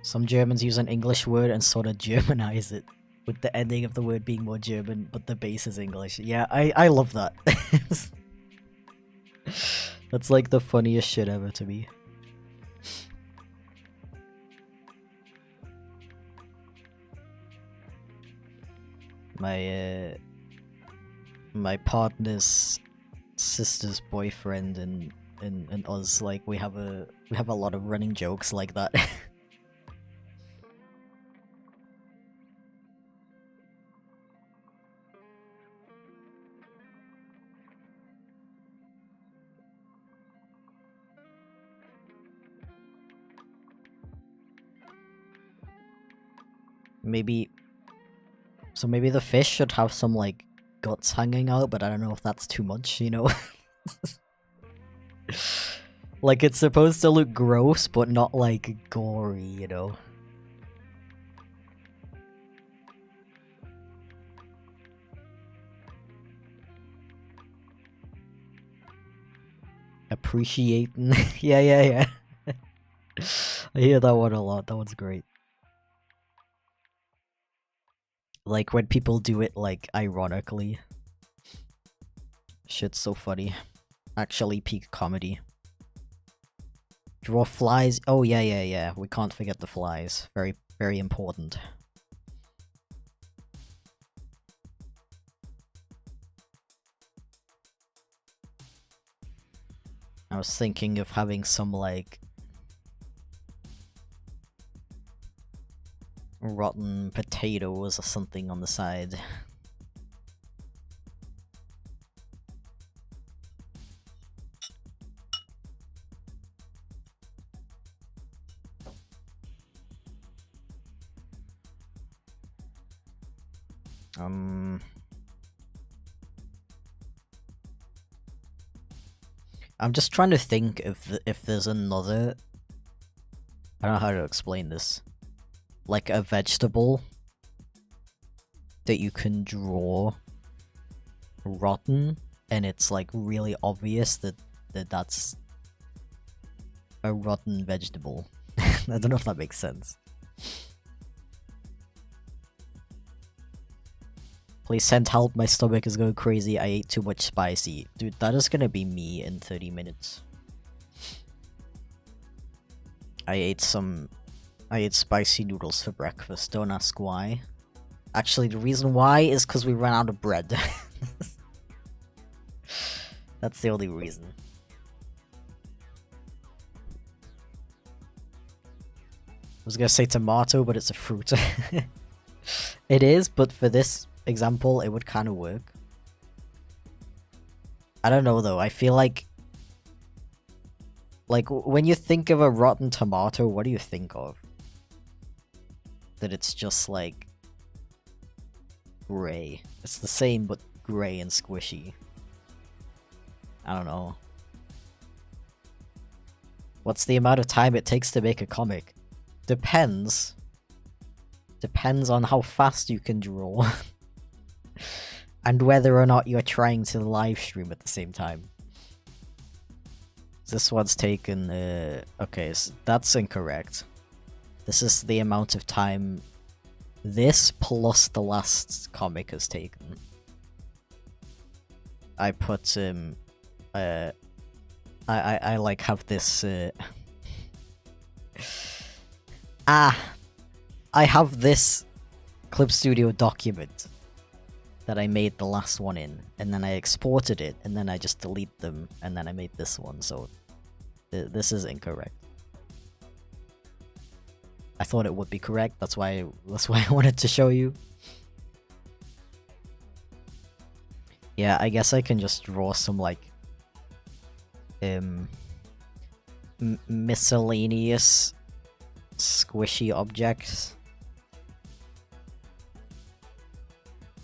Some Germans use an English word and sort of Germanize it, with the ending of the word being more German, but the base is English. Yeah, I love that. That's like the funniest shit ever to me. My partner's sister's boyfriend and us, like, we have a lot of running jokes like that. Maybe the fish should have some like guts hanging out, but I don't know if that's too much, you know? Like, it's supposed to look gross, but not like gory, you know? Appreciating. yeah. I hear that one a lot. That one's great. Like when people do it like ironically. Shit's so funny. Actually peak comedy. Draw flies. Oh yeah. We can't forget the flies. Very important. I was thinking of having some like rotten potatoes or something on the side. I'm just trying to think if there's another. I don't know how to explain this. Like a vegetable that you can draw rotten, and it's like really obvious that's a rotten vegetable. I don't know if that makes sense. Please send help, my stomach is going crazy, I ate too much spicy. Dude, that is gonna be me in 30 minutes. I ate spicy noodles for breakfast, don't ask why. Actually, the reason why is because we ran out of bread. That's the only reason. I was gonna say tomato, but it's a fruit. It is, but for this example, it would kind of work. I don't know though, I feel like Like, when you think of a rotten tomato, what do you think of? That it's just, like, grey. It's the same, but grey and squishy. I don't know. What's the amount of time it takes to make a comic? Depends. Depends on how fast you can draw. And whether or not you're trying to live stream at the same time. This one's taken, okay, so that's incorrect. This is the amount of time this plus the last comic has taken. I put, I like have this, I have this Clip Studio document that I made the last one in, and then I exported it, and then I just delete them, and then I made this one, so this is incorrect. I thought it would be correct, that's why I wanted to show you. Yeah, I guess I can just draw some, like, miscellaneous squishy objects.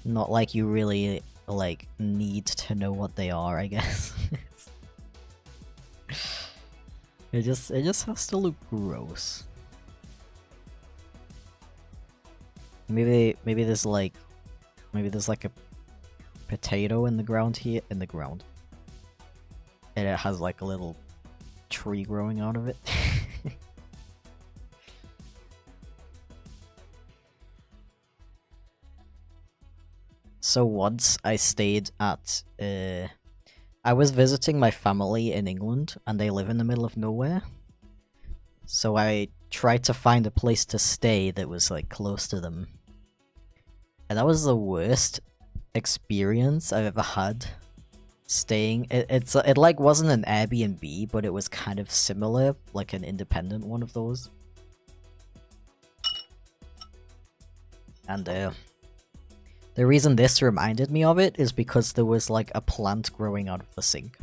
Not like you really, like, need to know what they are, I guess. It just has to look gross. Maybe there's like a potato in the ground here, and it has like a little tree growing out of it. So once I stayed at, I was visiting my family in England, and they live in the middle of nowhere. So I tried to find a place to stay that was, like, close to them. And that was the worst experience I've ever had. Staying, it like wasn't an Airbnb, but it was kind of similar, like an independent one of those. And, the reason this reminded me of it is because there was, like, a plant growing out of the sink.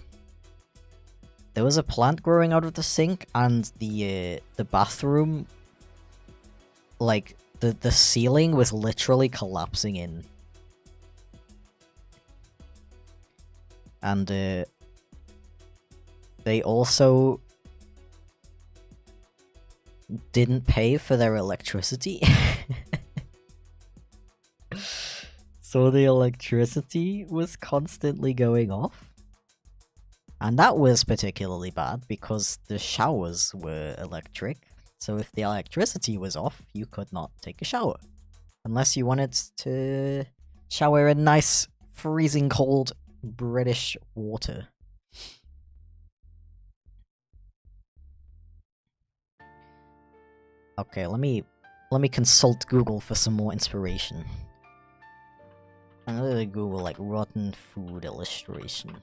There was a plant growing out of the sink, and the bathroom, like, the ceiling was literally collapsing in. And, they also didn't pay for their electricity. So the electricity was constantly going off. And that was particularly bad because the showers were electric. So if the electricity was off, you could not take a shower. Unless you wanted to shower in nice, freezing cold British water. Okay, let me consult Google for some more inspiration. I'm gonna Google, like, rotten food illustration.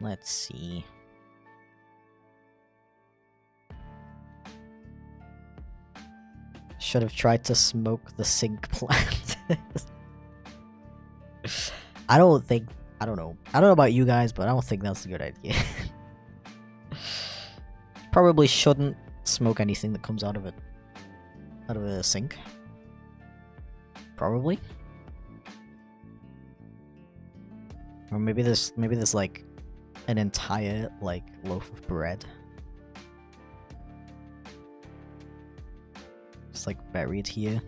Let's see. Should have tried to smoke the sink plant. I don't know about you guys, but I don't think that's a good idea. Probably shouldn't smoke anything that comes out of a sink. Probably. Or maybe there's like an entire, like, loaf of bread. It's like buried here.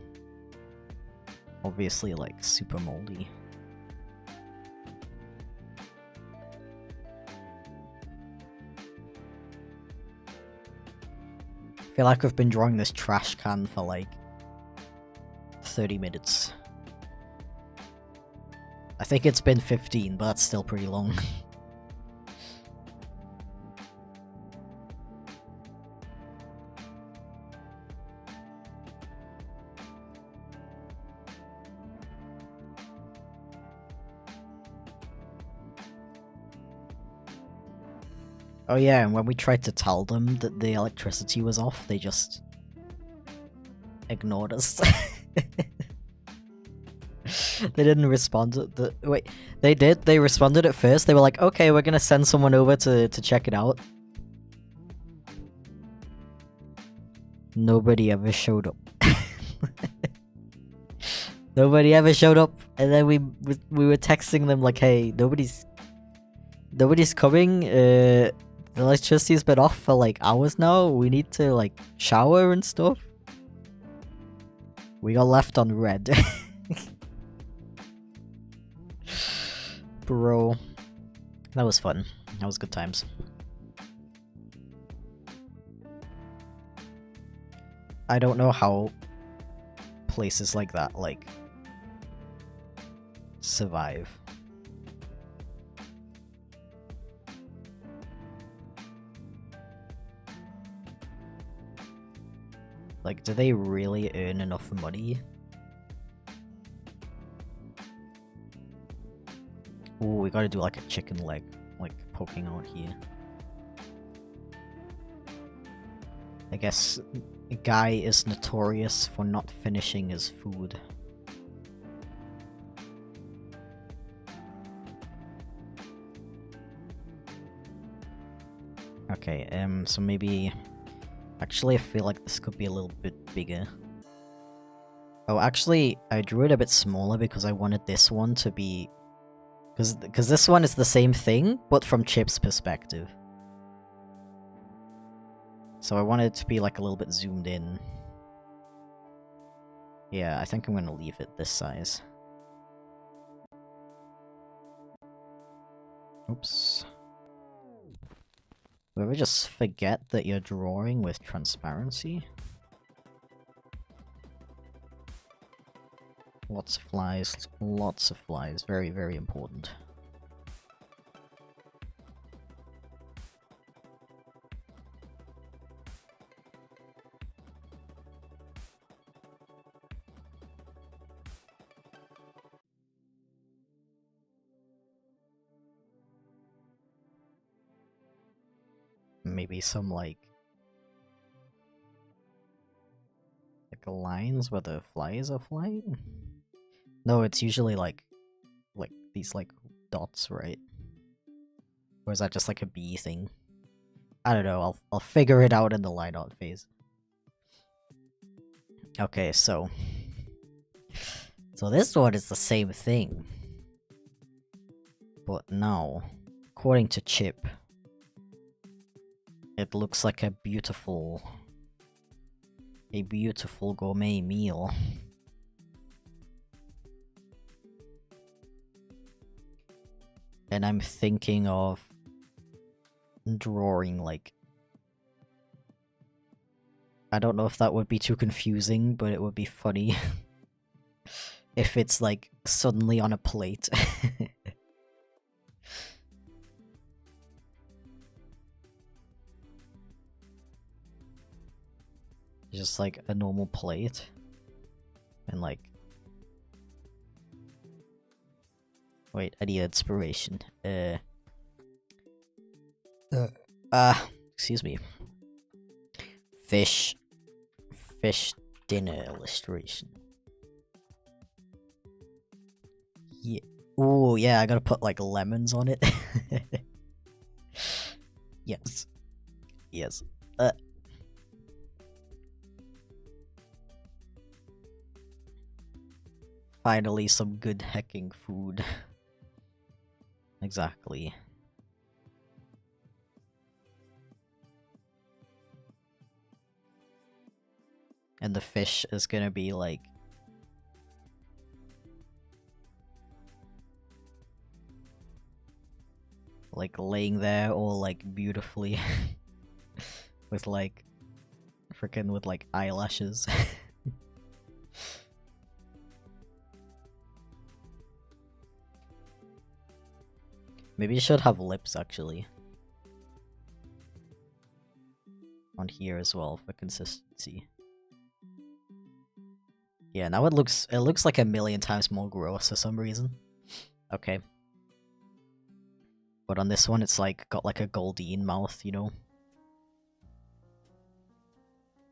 Obviously, like, super moldy. I feel like I've been drawing this trash can for, like, 30 minutes. I think it's been 15, but that's still pretty long. Oh yeah, and when we tried to tell them that the electricity was off, they just ignored us. They didn't respond to the wait. They did. They responded at first. They were like, "Okay, we're gonna send someone over to check it out." Nobody ever showed up. Nobody ever showed up, and then we were texting them like, "Hey, nobody's coming. The electricity's been off for like hours now. We need to like shower and stuff." We got left on red. Bro, that was fun. That was good times. I don't know how places like that like survive. Like, do they really earn enough money? Ooh, we gotta do like a chicken leg, like poking out here. I guess a guy is notorious for not finishing his food. Okay, so maybe... Actually, I feel like this could be a little bit bigger. Oh, actually, I drew it a bit smaller because I wanted this one to be... Because this one is the same thing, but from Chip's perspective. So I wanted it to be like a little bit zoomed in. Yeah, I think I'm gonna leave it this size. Oops. You ever just forget that you're drawing with transparency? Lots of flies, lots of flies. Very, very important. Maybe some like lines where the flies are flying? No, it's usually like these like dots, right? Or is that just like a bee thing? I don't know, I'll figure it out in the line art phase. Okay, so this one is the same thing. But now, according to Chip, it looks like a beautiful gourmet meal. And I'm thinking of drawing like... I don't know if that would be too confusing, but it would be funny if it's like suddenly on a plate. Just like a normal plate. And like... Wait, I need inspiration. Excuse me. Fish dinner illustration. Yeah. Ooh, yeah, I gotta put like lemons on it. Yes. Yes. Finally, some good hecking food. Exactly. And the fish is gonna be like... like laying there all like beautifully. With like... frickin' with like eyelashes. Maybe you should have lips, actually. On here as well, for consistency. Yeah, now it looks like a million times more gross for some reason. Okay. But on this one, it's like, got like a Goldeen mouth, you know?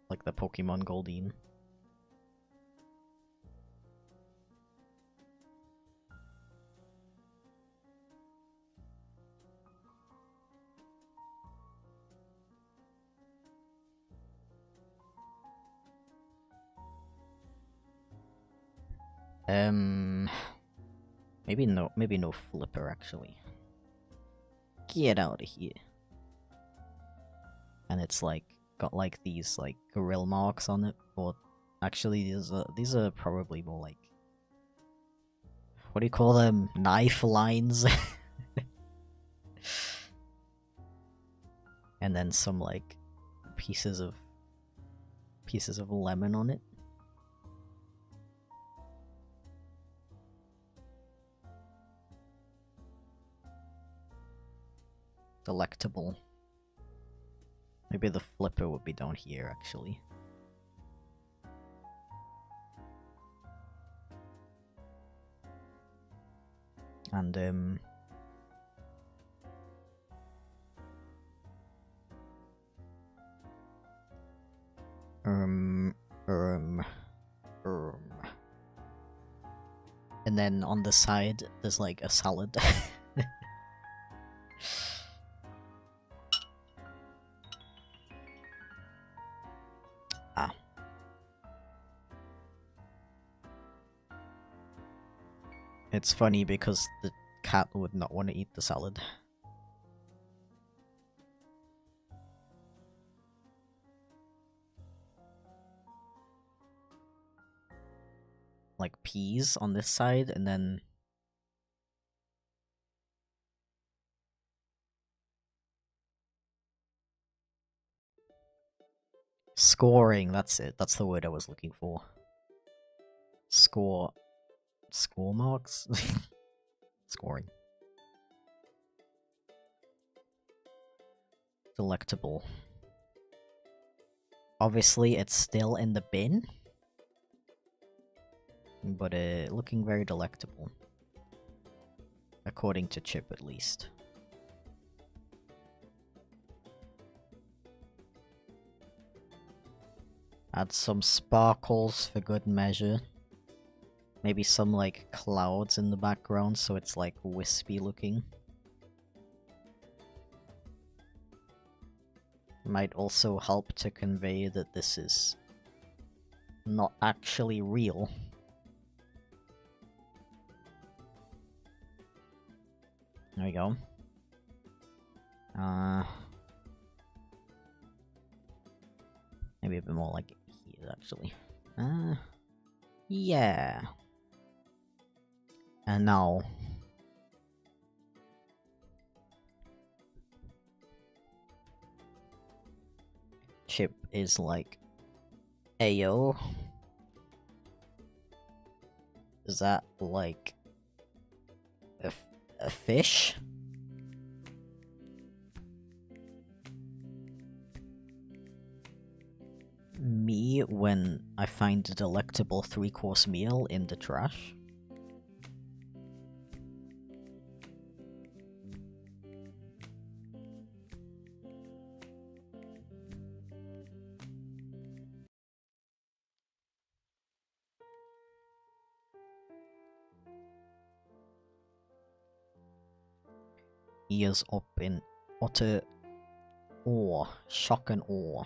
Like the Pokemon Goldeen. Maybe no flipper actually. Get out of here. And it's like got like these like grill marks on it, or actually these are probably more like, what do you call them? Knife lines. And then some like pieces of lemon on it. Delectable. Maybe the flipper would be down here actually. And and then on the side there's like a salad. Ah. It's funny because the cat would not want to eat the salad. Like peas on this side, and then scoring, that's it. That's the word I was looking for. Score marks? Scoring. Delectable. Obviously, it's still in the bin. But looking very delectable. According to Chip, at least. Add some sparkles for good measure. Maybe some, like, clouds in the background so it's, like, wispy looking. Might also help to convey that this is not actually real. There we go. Maybe a bit more like here, actually. Yeah. And now... Chip is like... Ayo. Is that like... a fish? Me when I find a delectable 3-course meal in the trash? Ears up in utter awe, shock and awe.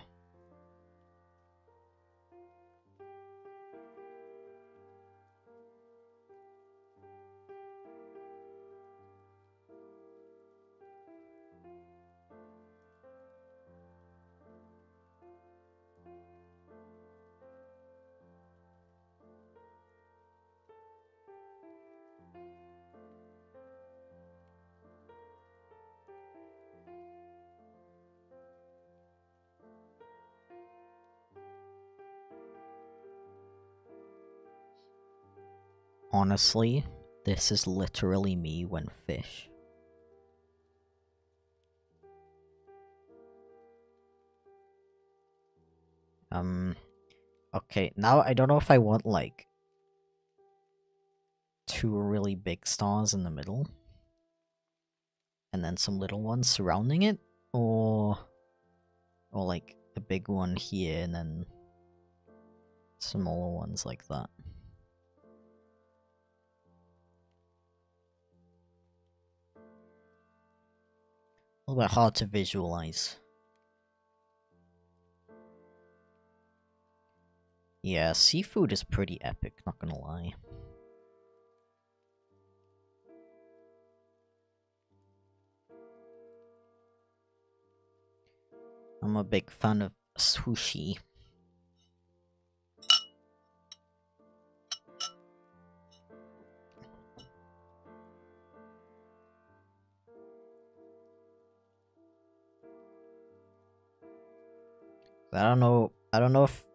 Honestly, this is literally me when fish. Okay, now I don't know if I want, like, 2 really big stars in the middle, and then some little ones surrounding it, or like, a big one here, and then smaller ones like that. A little bit hard to visualize. Yeah, seafood is pretty epic, not gonna lie. I'm a big fan of sushi. I don't know if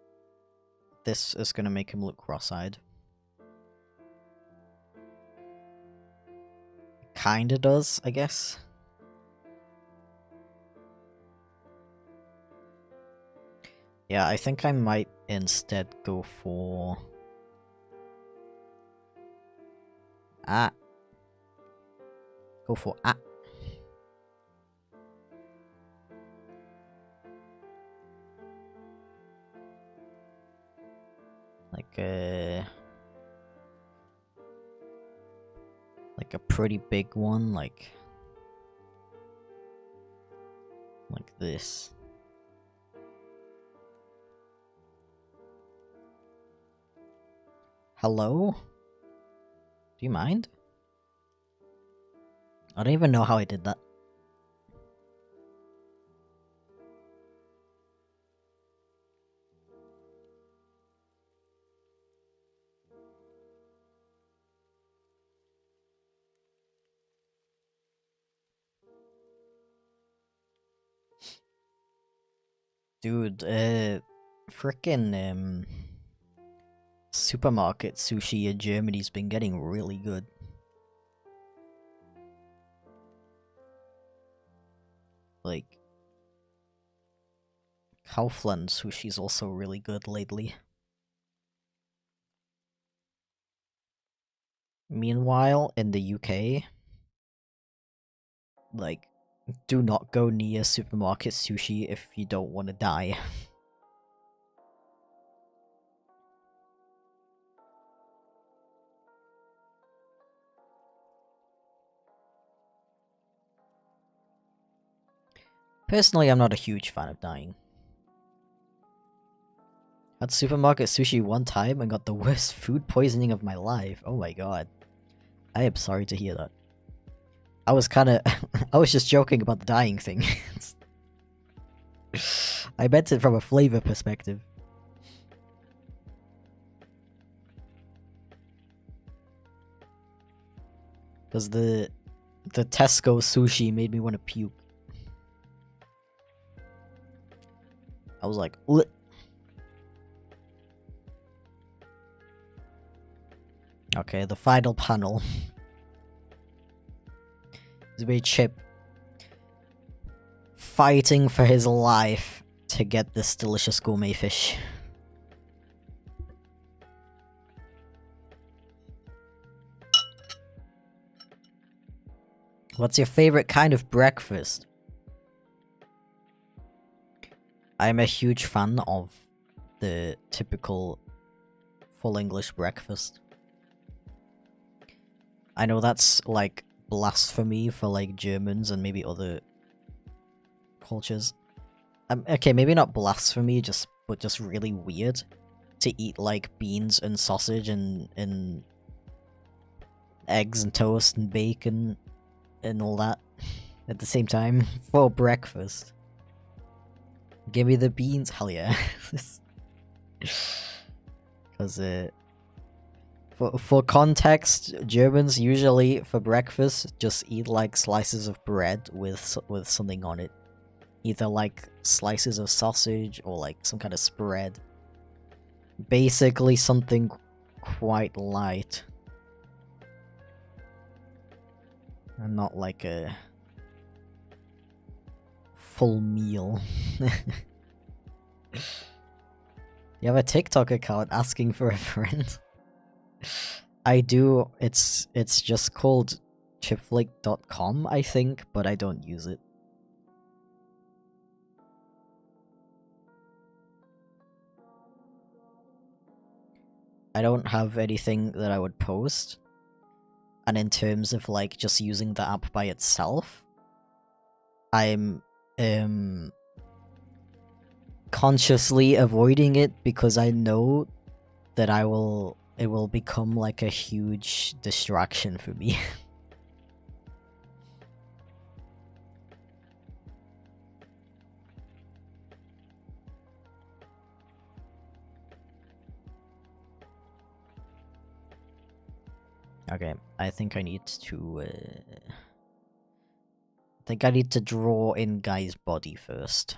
this is gonna make him look cross-eyed. Kinda does, I guess. Yeah, I think I might instead go for... Go for Like a pretty big one, like this. Hello? Do you mind? I don't even know how I did that. Dude, frickin' supermarket sushi in Germany's been getting really good. Like, Kaufland sushi's also really good lately. Meanwhile, in the UK, like, do not go near supermarket sushi if you don't want to die. Personally, I'm not a huge fan of dying. Had supermarket sushi one time and got the worst food poisoning of my life. Oh my god. I am sorry to hear that. I was kinda... I was just joking about the dying thing. I meant it from a flavor perspective. Because the Tesco sushi made me want to puke. I was like, ugh. Okay, the final panel. It's very Chip fighting for his life to get this delicious gourmet fish. What's your favorite kind of breakfast? I'm a huge fan of the typical full English breakfast. I know that's like blasphemy for like Germans and maybe other cultures. Okay, maybe not blasphemy, but just really weird to eat like beans and sausage and eggs and toast and bacon and all that at the same time for breakfast. Give me the beans, hell yeah. Because for context, Germans usually for breakfast just eat like slices of bread with something on it. Either like slices of sausage or like some kind of spread. Basically something quite light. And not like a full meal. You have a TikTok account asking for a friend? I do. It's just called chipflake.com, I think, but I don't use it. I don't have anything that I would post. And in terms of like just using the app by itself, I'm consciously avoiding it because I know that it will become like a huge distraction for me. Okay, I think I need to, I think I need to draw in Guy's body first.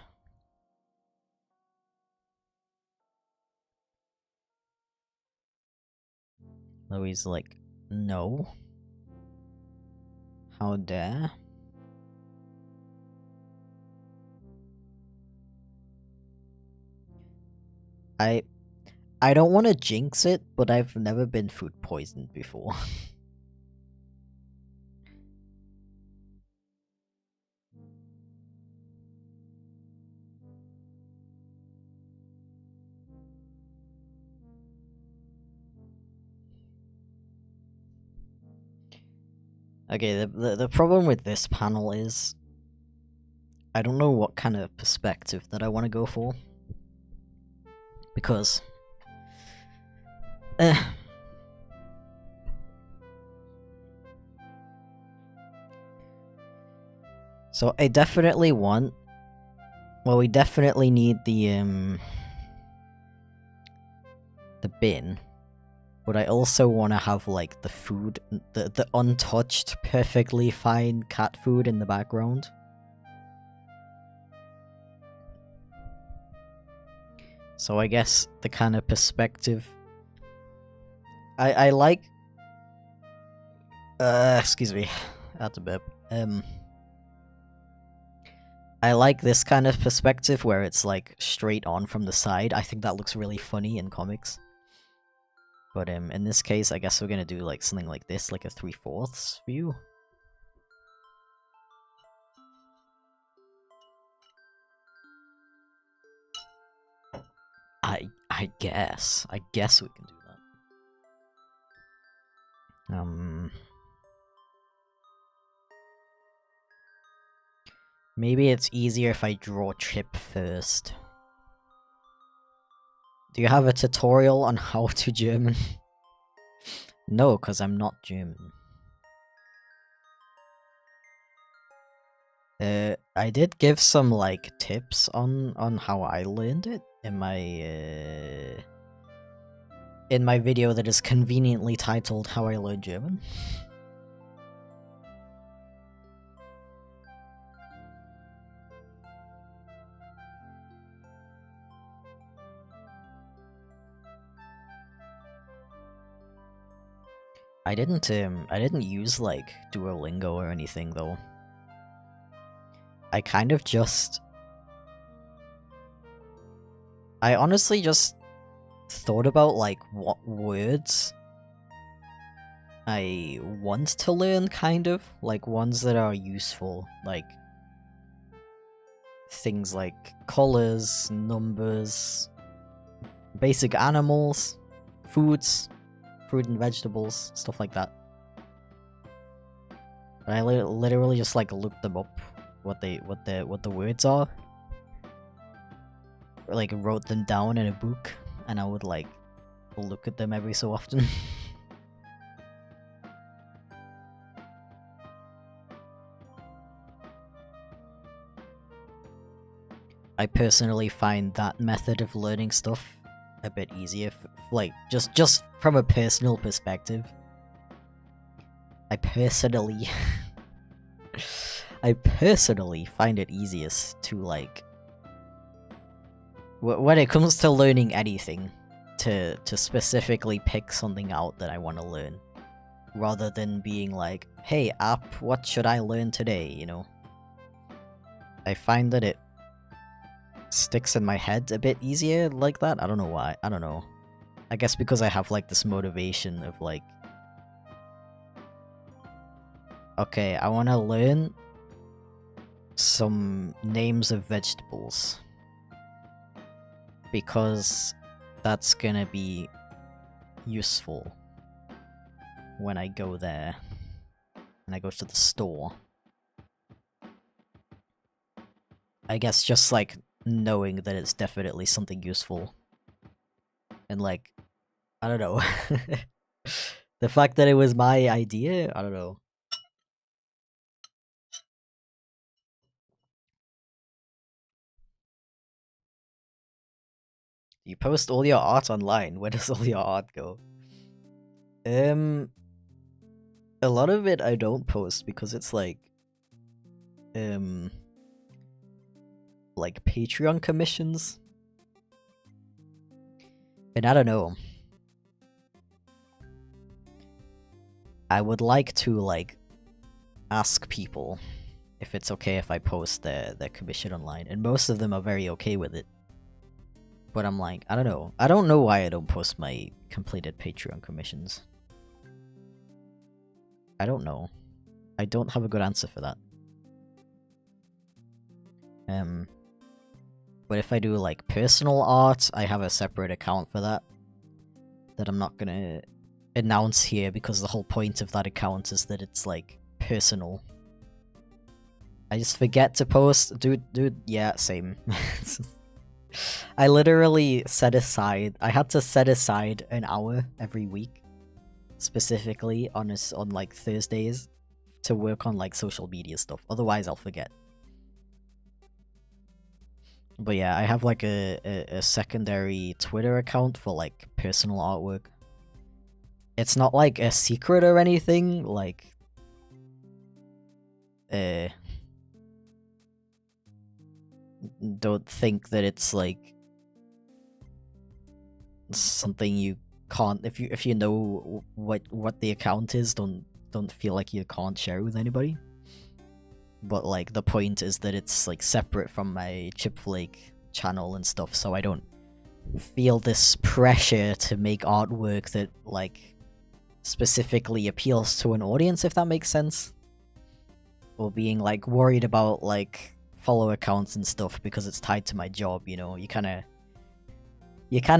So he's like, no. How dare? I I don't want to jinx it, but I've never been food poisoned before. Okay, the problem with this panel is I don't know what kind of perspective that I want to go for. Because so I definitely want, well, we definitely need the bin, but I also want to have like the food, the untouched, perfectly fine cat food in the background. So I guess the kind of perspective I like. Excuse me, that's a bit. I like this kind of perspective where it's like straight on from the side. I think that looks really funny in comics. But in this case, I guess we're gonna do like something like this, like a 3/4 view. I guess we can do that. Maybe it's easier if I draw Chip first. Do you have a tutorial on how to German? No, because I'm not German. I did give some like tips on how I learned it in my video that is conveniently titled "How I Learned German." I didn't use like Duolingo or anything though. I kind of just, I honestly just thought about like what words I want to learn, kind of like ones that are useful, like things like colors, numbers, basic animals, foods, fruit and vegetables, stuff like that. I literally just like looked them up, what the words are, or, like wrote them down in a book, and I would like look at them every so often. I personally find that method of learning stuff a bit easier, like just from a personal perspective. I personally I personally find it easiest to like when it comes to learning anything to specifically pick something out that I want to learn rather than being like, hey app, what should I learn today, you know? I find that it sticks in my head a bit easier like that. I don't know why. I don't know. I guess because I have like this motivation of like, okay, I want to learn some names of vegetables because that's gonna be useful when I go there and I go to the store. I guess just like knowing that it's definitely something useful and like, I don't know. The fact that it was my idea, I don't know. You post all your art online. Where does all your art go? a lot of it I don't post because it's like Patreon commissions. And I don't know. I would like to like ask people if it's okay if I post their commission online, and most of them are very okay with it. But I'm like, I don't know. I don't know why I don't post my completed Patreon commissions. I don't know. I don't have a good answer for that. But if I do like personal art, I have a separate account for that I'm not gonna announce here because the whole point of that account is that it's like personal. I just forget to post. Dude, yeah, same. I literally set aside, I had to set aside an hour every week, specifically on like Thursdays, to work on like social media stuff. Otherwise I'll forget. But yeah, I have like a secondary Twitter account for like personal artwork. It's not like a secret or anything, like don't think that it's like something you can't, if you know what the account is, don't feel like you can't share it with anybody. But like the point is that it's like separate from my Chipflake channel and stuff, so I don't feel this pressure to make artwork that like specifically appeals to an audience, if that makes sense. Or being like worried about like follower counts and stuff because it's tied to my job, you know. You kind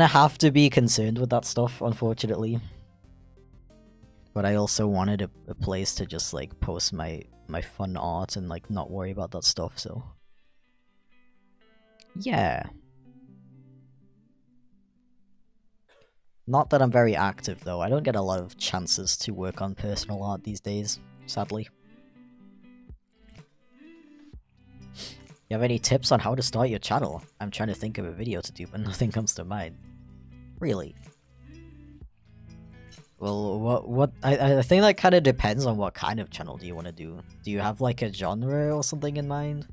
of have to be concerned with that stuff, unfortunately. But I also wanted a place to just like post my fun art and like not worry about that stuff, so yeah. Not that I'm very active though. I don't get a lot of chances to work on personal art these days, sadly. You have any tips on how to start your channel? I'm trying to think of a video to do, but nothing comes to mind. Really? Well, what I think that kind of depends on what kind of channel do you want to do. Do you have like a genre or something in mind?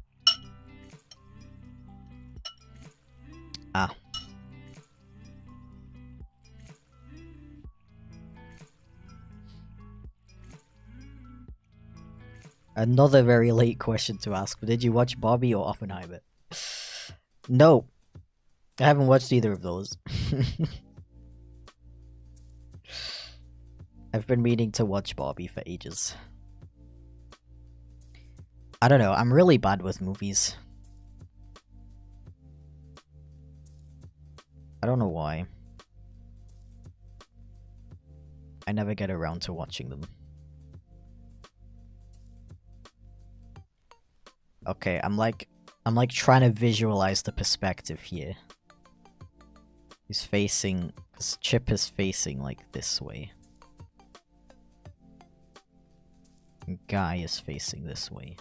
Ah. Another very late question to ask, but did you watch Barbie or Oppenheimer? No. I haven't watched either of those. I've been meaning to watch Barbie for ages. I don't know, I'm really bad with movies. I don't know why. I never get around to watching them. Okay, I'm like trying to visualize the perspective here. He's facing, because Chip is facing like this way. And Guy is facing this way.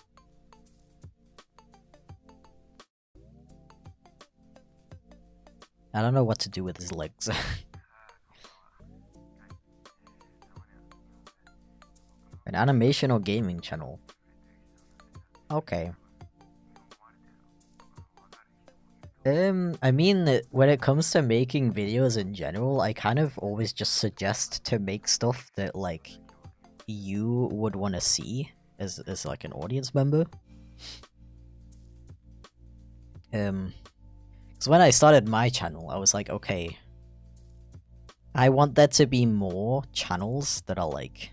I don't know what to do with his legs. An animation or gaming channel? Okay. I mean, when it comes to making videos in general, I kind of always just suggest to make stuff that, like, you would want to see as like, an audience member. Because when I started my channel, I was like, okay, I want there to be more channels that are, like,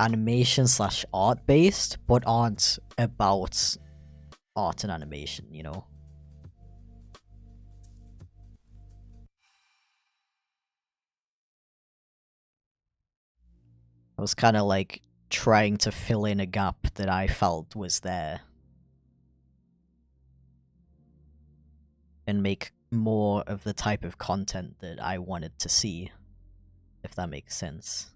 animation/art based, but aren't about art and animation, you know? I was kind of like trying to fill in a gap that I felt was there. And make more of the type of content that I wanted to see, if that makes sense.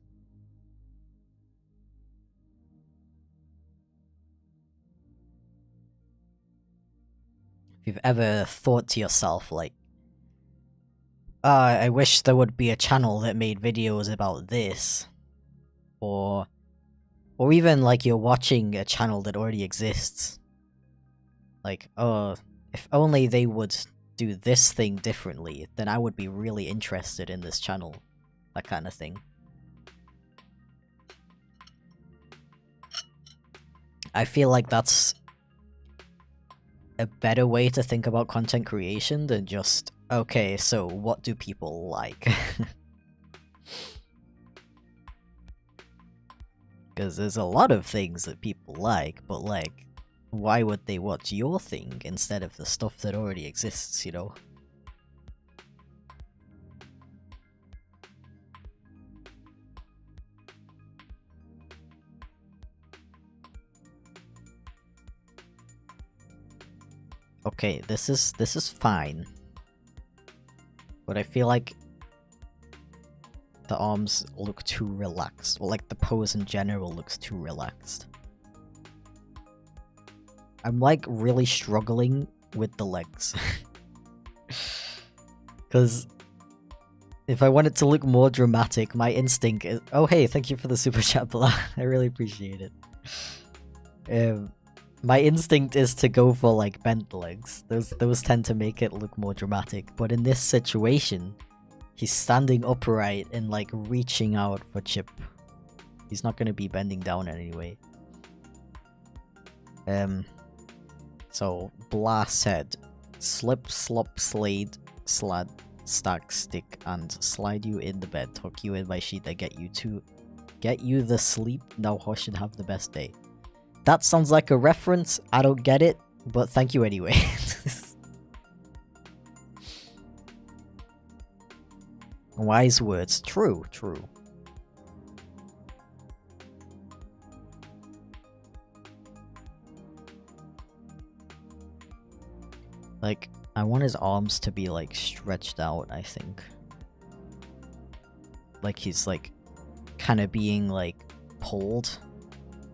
If you've ever thought to yourself, like, I wish there would be a channel that made videos about this. or even like you're watching a channel that already exists. Like, oh, if only they would do this thing differently, then I would be really interested in this channel. That kind of thing. I feel like that's a better way to think about content creation than just, okay, so what do people like? Because there's a lot of things that people like, but like, why would they watch your thing instead of the stuff that already exists, you know? Okay, this is fine. But I feel like the arms look too relaxed, or like the pose in general looks too relaxed. I'm like really struggling with the legs. Because if I want it to look more dramatic, my instinct is... Oh hey, thank you for the super chat, Blah. I really appreciate it. My instinct is to go for like bent legs. Those tend to make it look more dramatic. But in this situation, he's standing upright and like reaching out for Chip. He's not gonna be bending down anyway. So Blah said, slip, slop, slade, slad, stack, stick, and slide you in the bed, tuck you in my sheet, and get you the sleep. Now hush and have the best day. That sounds like a reference. I don't get it, but thank you anyway. Wise words. True, true. Like, I want his arms to be, like, stretched out, I think. Like, he's, like, kind of being, like, pulled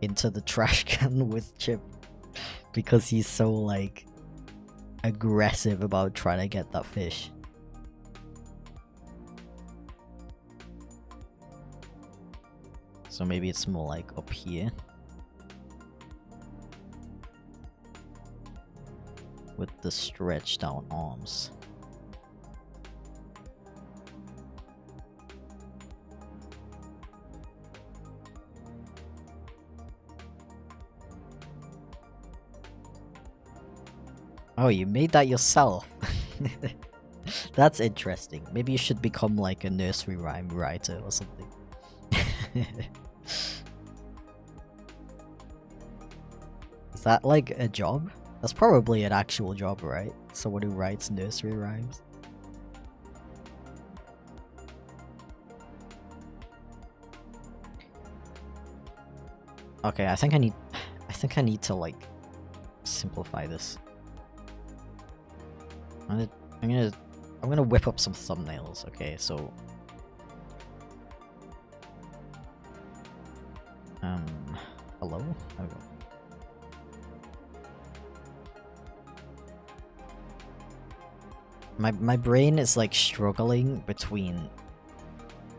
into the trash can with Chip. Because he's so, like, aggressive about trying to get that fish. So maybe it's more, like, up here. With the stretched out arms. Oh, you made that yourself. That's interesting. Maybe you should become like a nursery rhyme writer or something. Is that like a job? That's probably an actual job, right? Someone who writes nursery rhymes. Okay, I think I need to like simplify this. I'm gonna whip up some thumbnails. Okay, so hello? Okay. My brain is like struggling between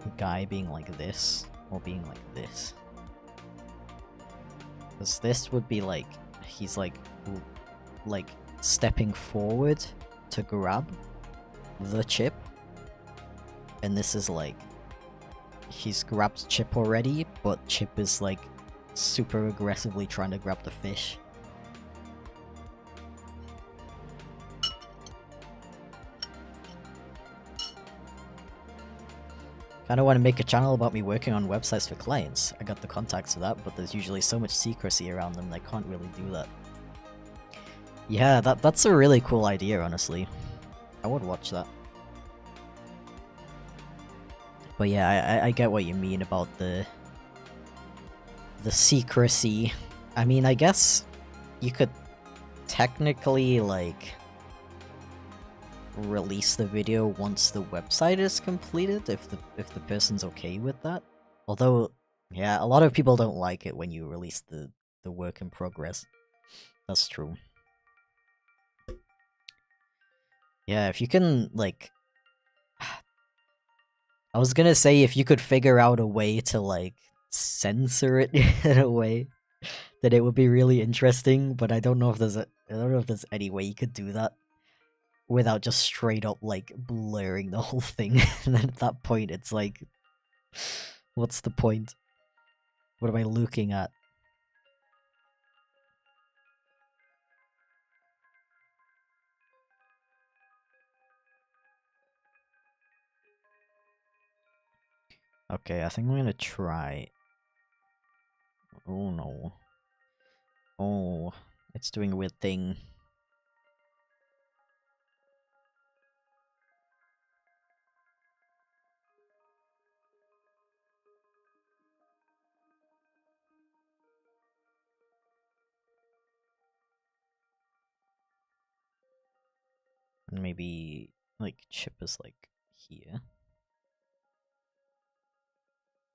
a guy being like this or being like this. Because this would be like he's like stepping forward to grab the chip, and this is like he's grabbed Chip already, but Chip is like super aggressively trying to grab the fish. Kinda want to make a channel about me working on websites for clients. I got the contacts for that, but there's usually so much secrecy around them that I can't really do that. Yeah, that's a really cool idea, honestly. I would watch that. But yeah, I get what you mean about the secrecy. I mean, I guess you could technically, like, release the video once the website is completed, if the person's okay with that. Although, yeah, a lot of people don't like it when you release the work in progress. That's true. Yeah, if you can, like... I was gonna say if you could figure out a way to, like, censor it in a way that it would be really interesting, but I don't know if there's any way you could do that without just straight up like blurring the whole thing. And then at that point it's like, what's the point? What am I looking at? Okay, I think I'm gonna try. Oh no. Oh, it's doing a weird thing. And maybe like Chip is like here.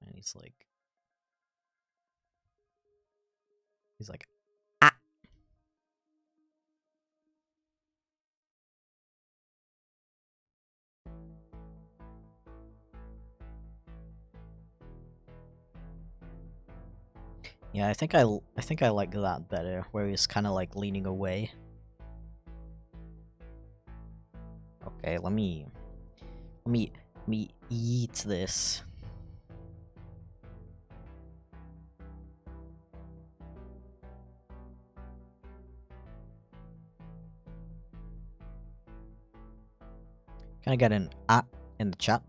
And he's like ah. Yeah, I think I like that better, where he's kind of like leaning away. Okay, let me eat this. Can I get an in the chat?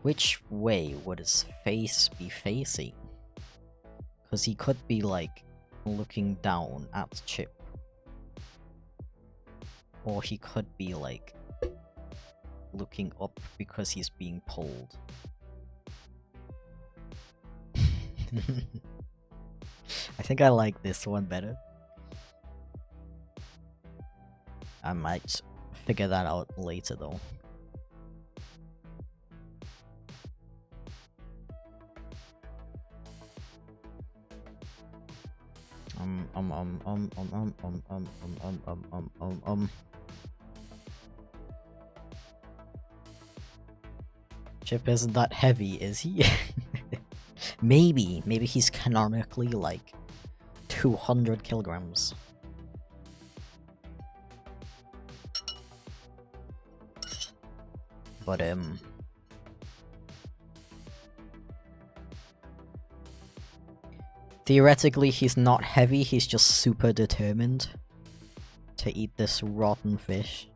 Which way would his face be facing? Because he could be like looking down at Chip. Or he could be like looking up because he's being pulled. I think I like this one better. I might figure that out later though. Chip isn't that heavy, is he? Maybe he's canonically like 200 kilograms. But theoretically he's not heavy, he's just super determined to eat this rotten fish.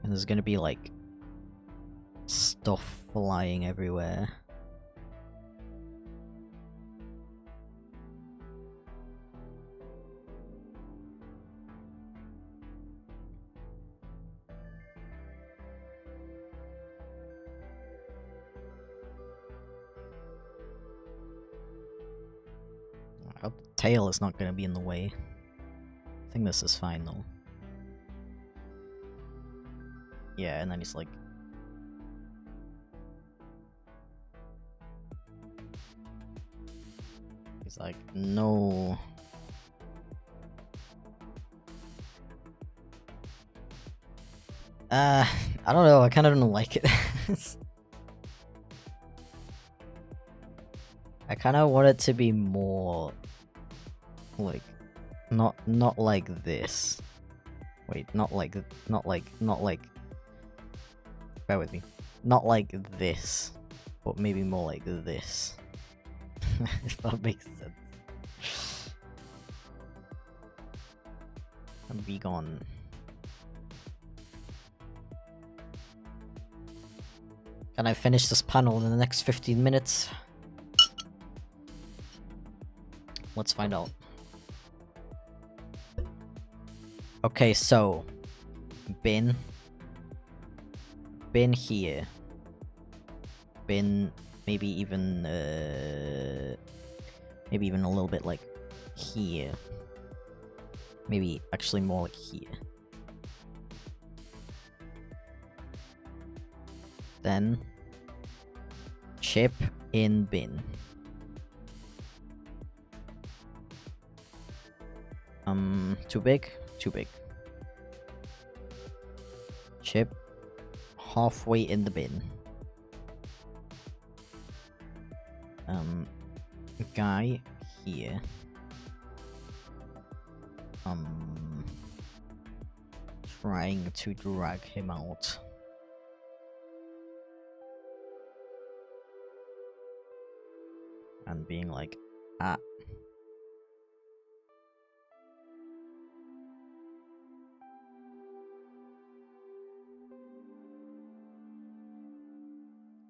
And there's gonna be like stuff flying everywhere. I hope the tail is not gonna be in the way. I think this is fine though. Yeah, and then he's like... He's like, no. I don't know, I kinda don't like it. I kinda want it to be more... like... not like this. Wait, not like... bear with me. Not like this. But maybe more like this. If that makes sense. And be gone. Can I finish this panel in the next 15 minutes? Let's find out. Okay, so... Bin here. Bin... maybe even a little bit like here. Maybe actually more like here. Then chip in bin. Too big? Too big. Chip halfway in the bin. Guy here. Trying to drag him out. And being like, ah.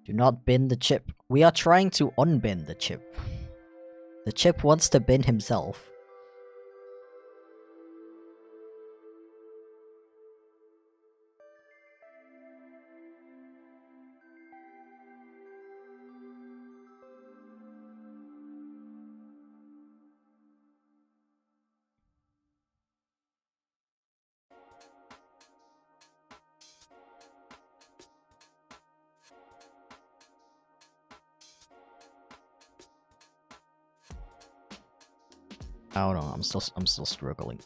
Do not bin the chip. We are trying to unbin the chip. The chip wants to bin himself. I don't know, I'm still struggling.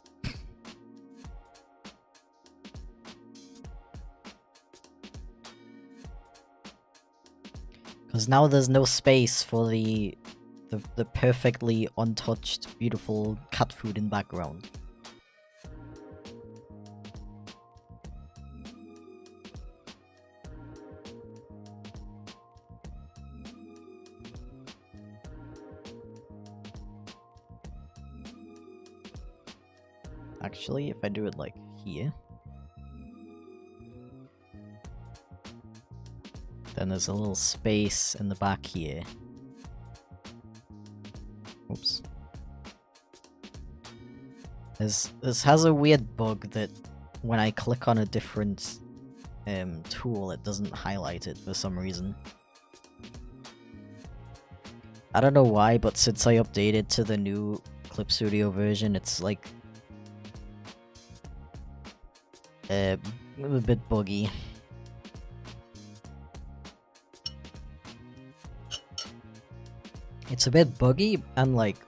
Because now there's no space for the perfectly untouched, beautiful cat food in background. Actually, if I do it like here, then there's a little space in the back here. Oops. This has a weird bug that when I click on a different tool, it doesn't highlight it for some reason. I don't know why, but since I updated to the new Clip Studio version, it's like a bit buggy. It's a bit buggy and like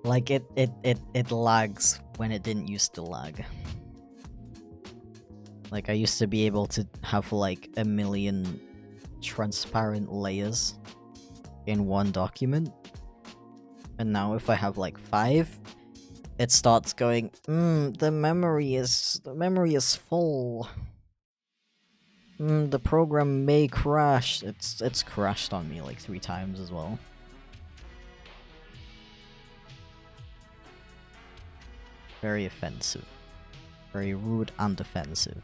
like it lags when it didn't used to lag. Like I used to be able to have like 1,000,000 transparent layers in one document, and now if I have like 5, it starts going, the memory is full. The program may crash. It's crashed on me like 3 times as well. Very offensive. Very rude and offensive.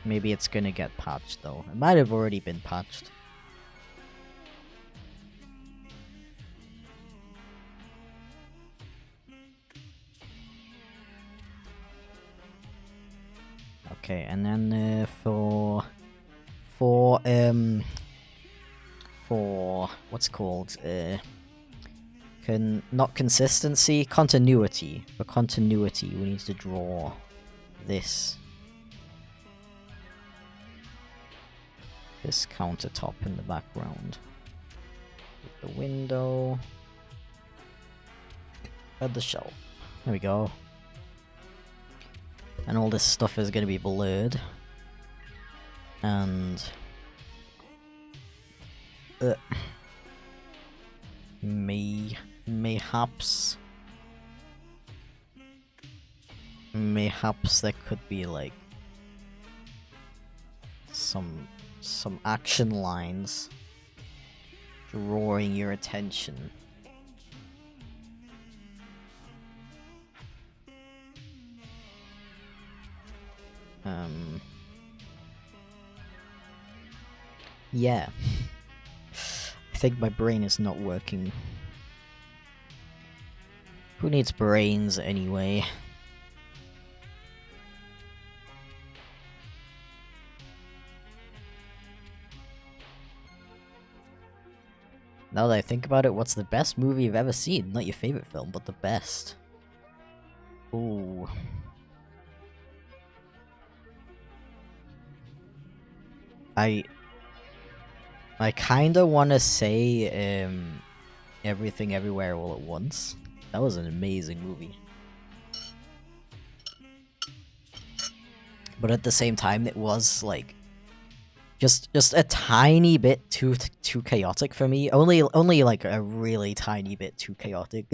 Maybe it's gonna get patched though. It might have already been patched. Okay, and then for what's it called? Not consistency, continuity. For continuity, we need to draw this countertop in the background. With the window. At the shelf. There we go. And all this stuff is going to be blurred. And mayhaps there could be like some action lines drawing your attention. Yeah. I think my brain is not working. Who needs brains anyway? Now that I think about it, what's the best movie you've ever seen? Not your favorite film, but the best. Ooh. I kinda wanna say, Everything Everywhere All at Once. That was an amazing movie. But at the same time, it was, like, just a tiny bit too chaotic for me. Only like a really tiny bit too chaotic.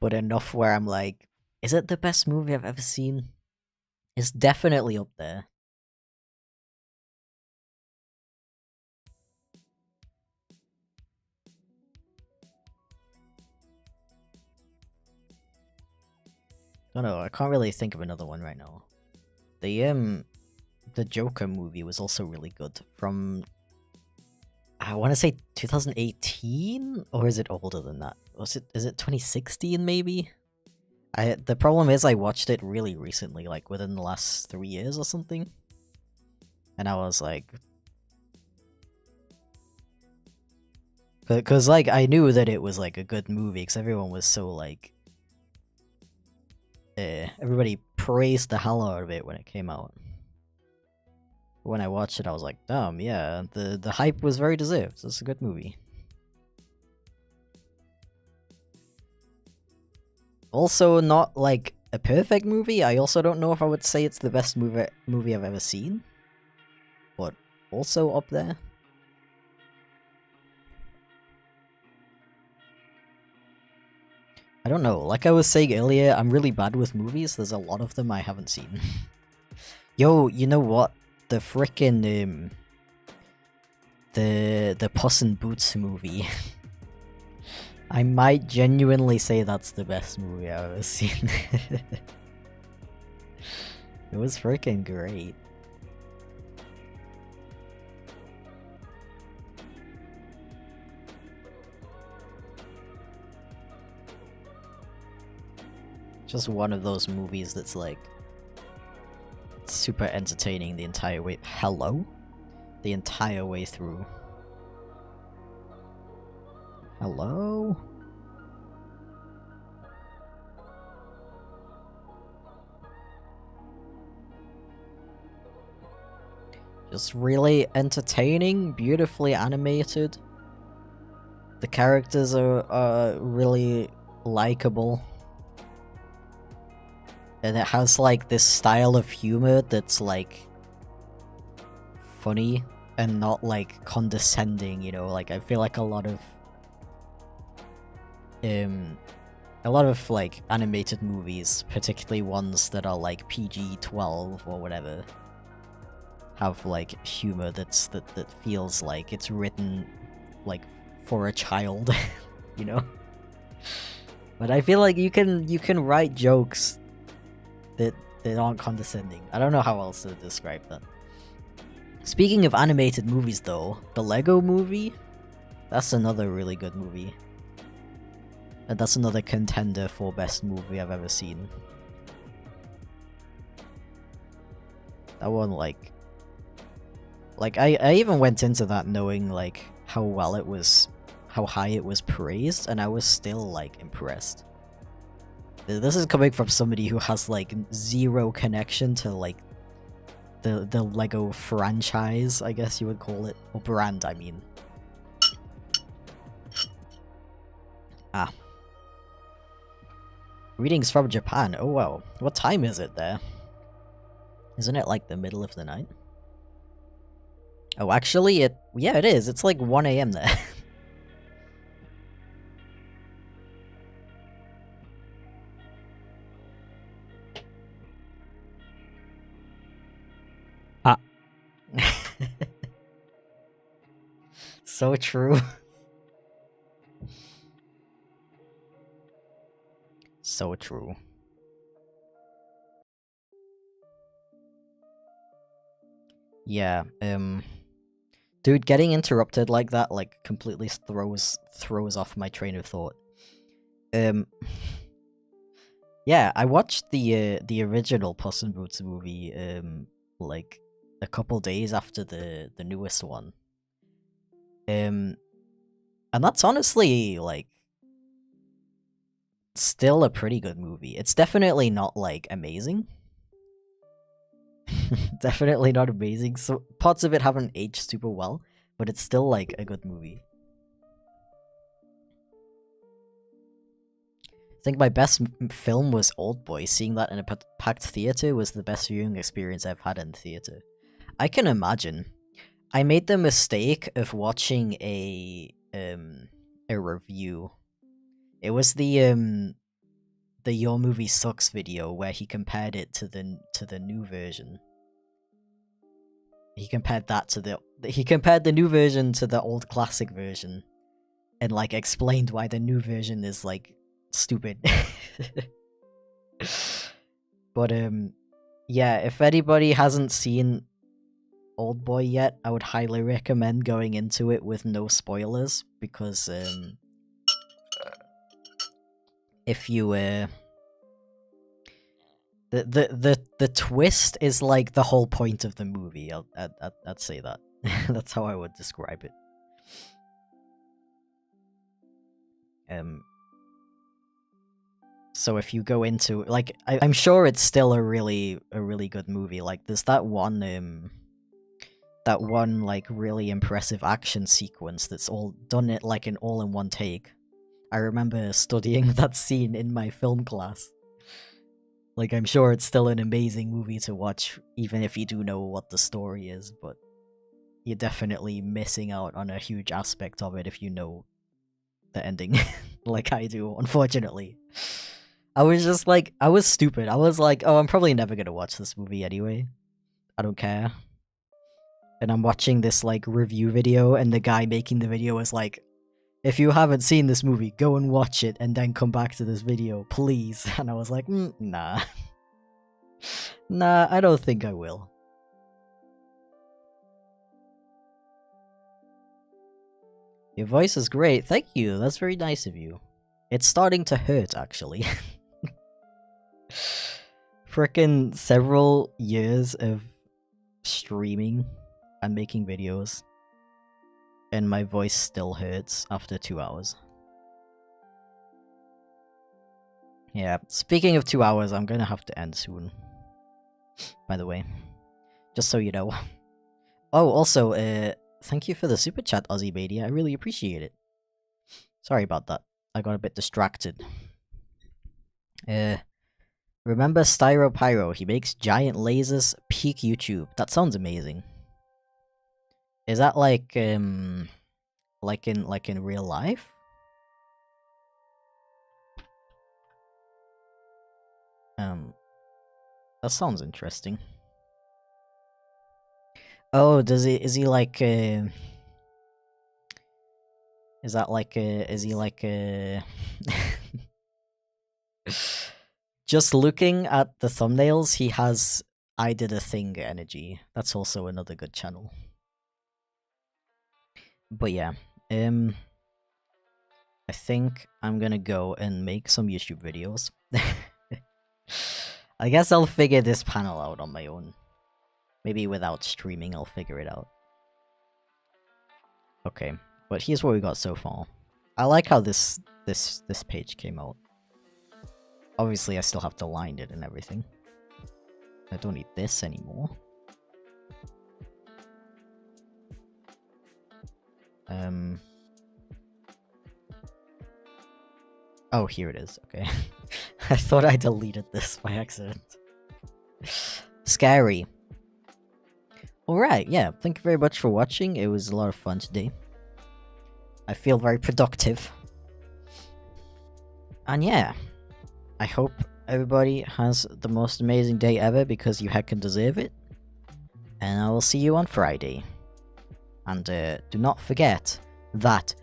But enough where I'm like, is it the best movie I've ever seen? It's definitely up there. I don't know, I can't really think of another one right now. The Joker movie was also really good. From, I want to say 2018, or is it older than that? Is it 2016 maybe? The problem is I watched it really recently, like within the last 3 years or something. And I was like, cause like I knew that it was like a good movie, cause everyone was so like, everybody praised the hell out of it when it came out. When I watched it, I was like, damn, yeah, the hype was very deserved. It's a good movie. Also, not like a perfect movie. I also don't know if I would say it's the best movie I've ever seen, but also up there. I don't know. Like I was saying earlier, I'm really bad with movies. There's a lot of them I haven't seen. Yo, you know what? The frickin' the Puss in Boots movie. I might genuinely say that's the best movie I've ever seen. It was freaking great. Just one of those movies that's like super entertaining the entire way. Hello? The entire way through. Hello? Just really entertaining, beautifully animated. The characters are really likable. And it has like this style of humor that's like funny and not like condescending, you know? Like I feel like a lot of like animated movies, particularly ones that are like PG-12 or whatever, have like humor that feels like it's written like for a child, you know? But I feel like you can write jokes that aren't condescending. I don't know how else to describe that. Speaking of animated movies though, the Lego movie, that's another really good movie. And that's another contender for best movie I've ever seen. That one, like I even went into that knowing like how well it was, how high it was praised, and I was still like impressed. This is coming from somebody who has like zero connection to like the Lego franchise, I guess you would call it, or brand, I mean. Ah. Greetings from Japan. Oh wow. What time is it there? Isn't it like the middle of the night? Oh, actually, yeah, it is. It's like 1 AM there. Ah. So true. So true. Yeah, dude, getting interrupted like that, like, completely throws off my train of thought. Um, yeah, I watched the original Puss in Boots movie like a couple days after the newest one. And that's honestly like still a pretty good movie. It's definitely not like amazing. Definitely not amazing. So parts of it haven't aged super well, but it's still like a good movie. I think my best film was Old Boy. Seeing that in a packed theater was the best viewing experience I've had in theater. I can imagine. I made the mistake of watching a review. It was the Your Movie Sucks video where he compared it to the new version. He compared the new version to the old classic version, and like explained why the new version is like stupid. But yeah, if anybody hasn't seen Old Boy yet, I would highly recommend going into it with no spoilers, because if you the twist is like the whole point of the movie. I'd say that. That's how I would describe it. So if you go into like, I'm sure it's still a really good movie. Like there's that one like really impressive action sequence that's all done it like an all in one take. I remember studying that scene in my film class. Like, I'm sure it's still an amazing movie to watch, even if you do know what the story is, but you're definitely missing out on a huge aspect of it if you know the ending, like I do, unfortunately. I was just like, I was stupid. I was like, oh, I'm probably never gonna watch this movie anyway. I don't care. And I'm watching this, like, review video, and the guy making the video is like, if you haven't seen this movie, go and watch it, and then come back to this video, please. And I was like, nah. Nah, I don't think I will. Your voice is great. Thank you. That's very nice of you. It's starting to hurt, actually. Frickin' several years of streaming and making videos, and my voice still hurts after 2 hours. Yeah, speaking of 2 hours, I'm gonna have to end soon. By the way. Just so you know. Oh, also, thank you for the super chat, Aussie Badia. I really appreciate it. Sorry about that. I got a bit distracted. Remember Styro Pyro? He makes giant lasers. Peak YouTube. That sounds amazing. Is that like in real life? That sounds interesting. Oh, is he like is that like is he like just looking at the thumbnails, he has I Did a Thing energy. That's also another good channel. But yeah, I think I'm gonna go and make some YouTube videos. I guess I'll figure this panel out on my own. Maybe without streaming, I'll figure it out. Okay, but here's what we got so far. I like how this page came out. Obviously, I still have to line it and everything. I don't need this anymore. Oh, here it is. Okay. I thought I deleted this by accident. Scary. Alright, yeah. Thank you very much for watching. It was a lot of fun today. I feel very productive. And yeah. I hope everybody has the most amazing day ever, because you heckin' deserve it. And I will see you on Friday. And do not forget that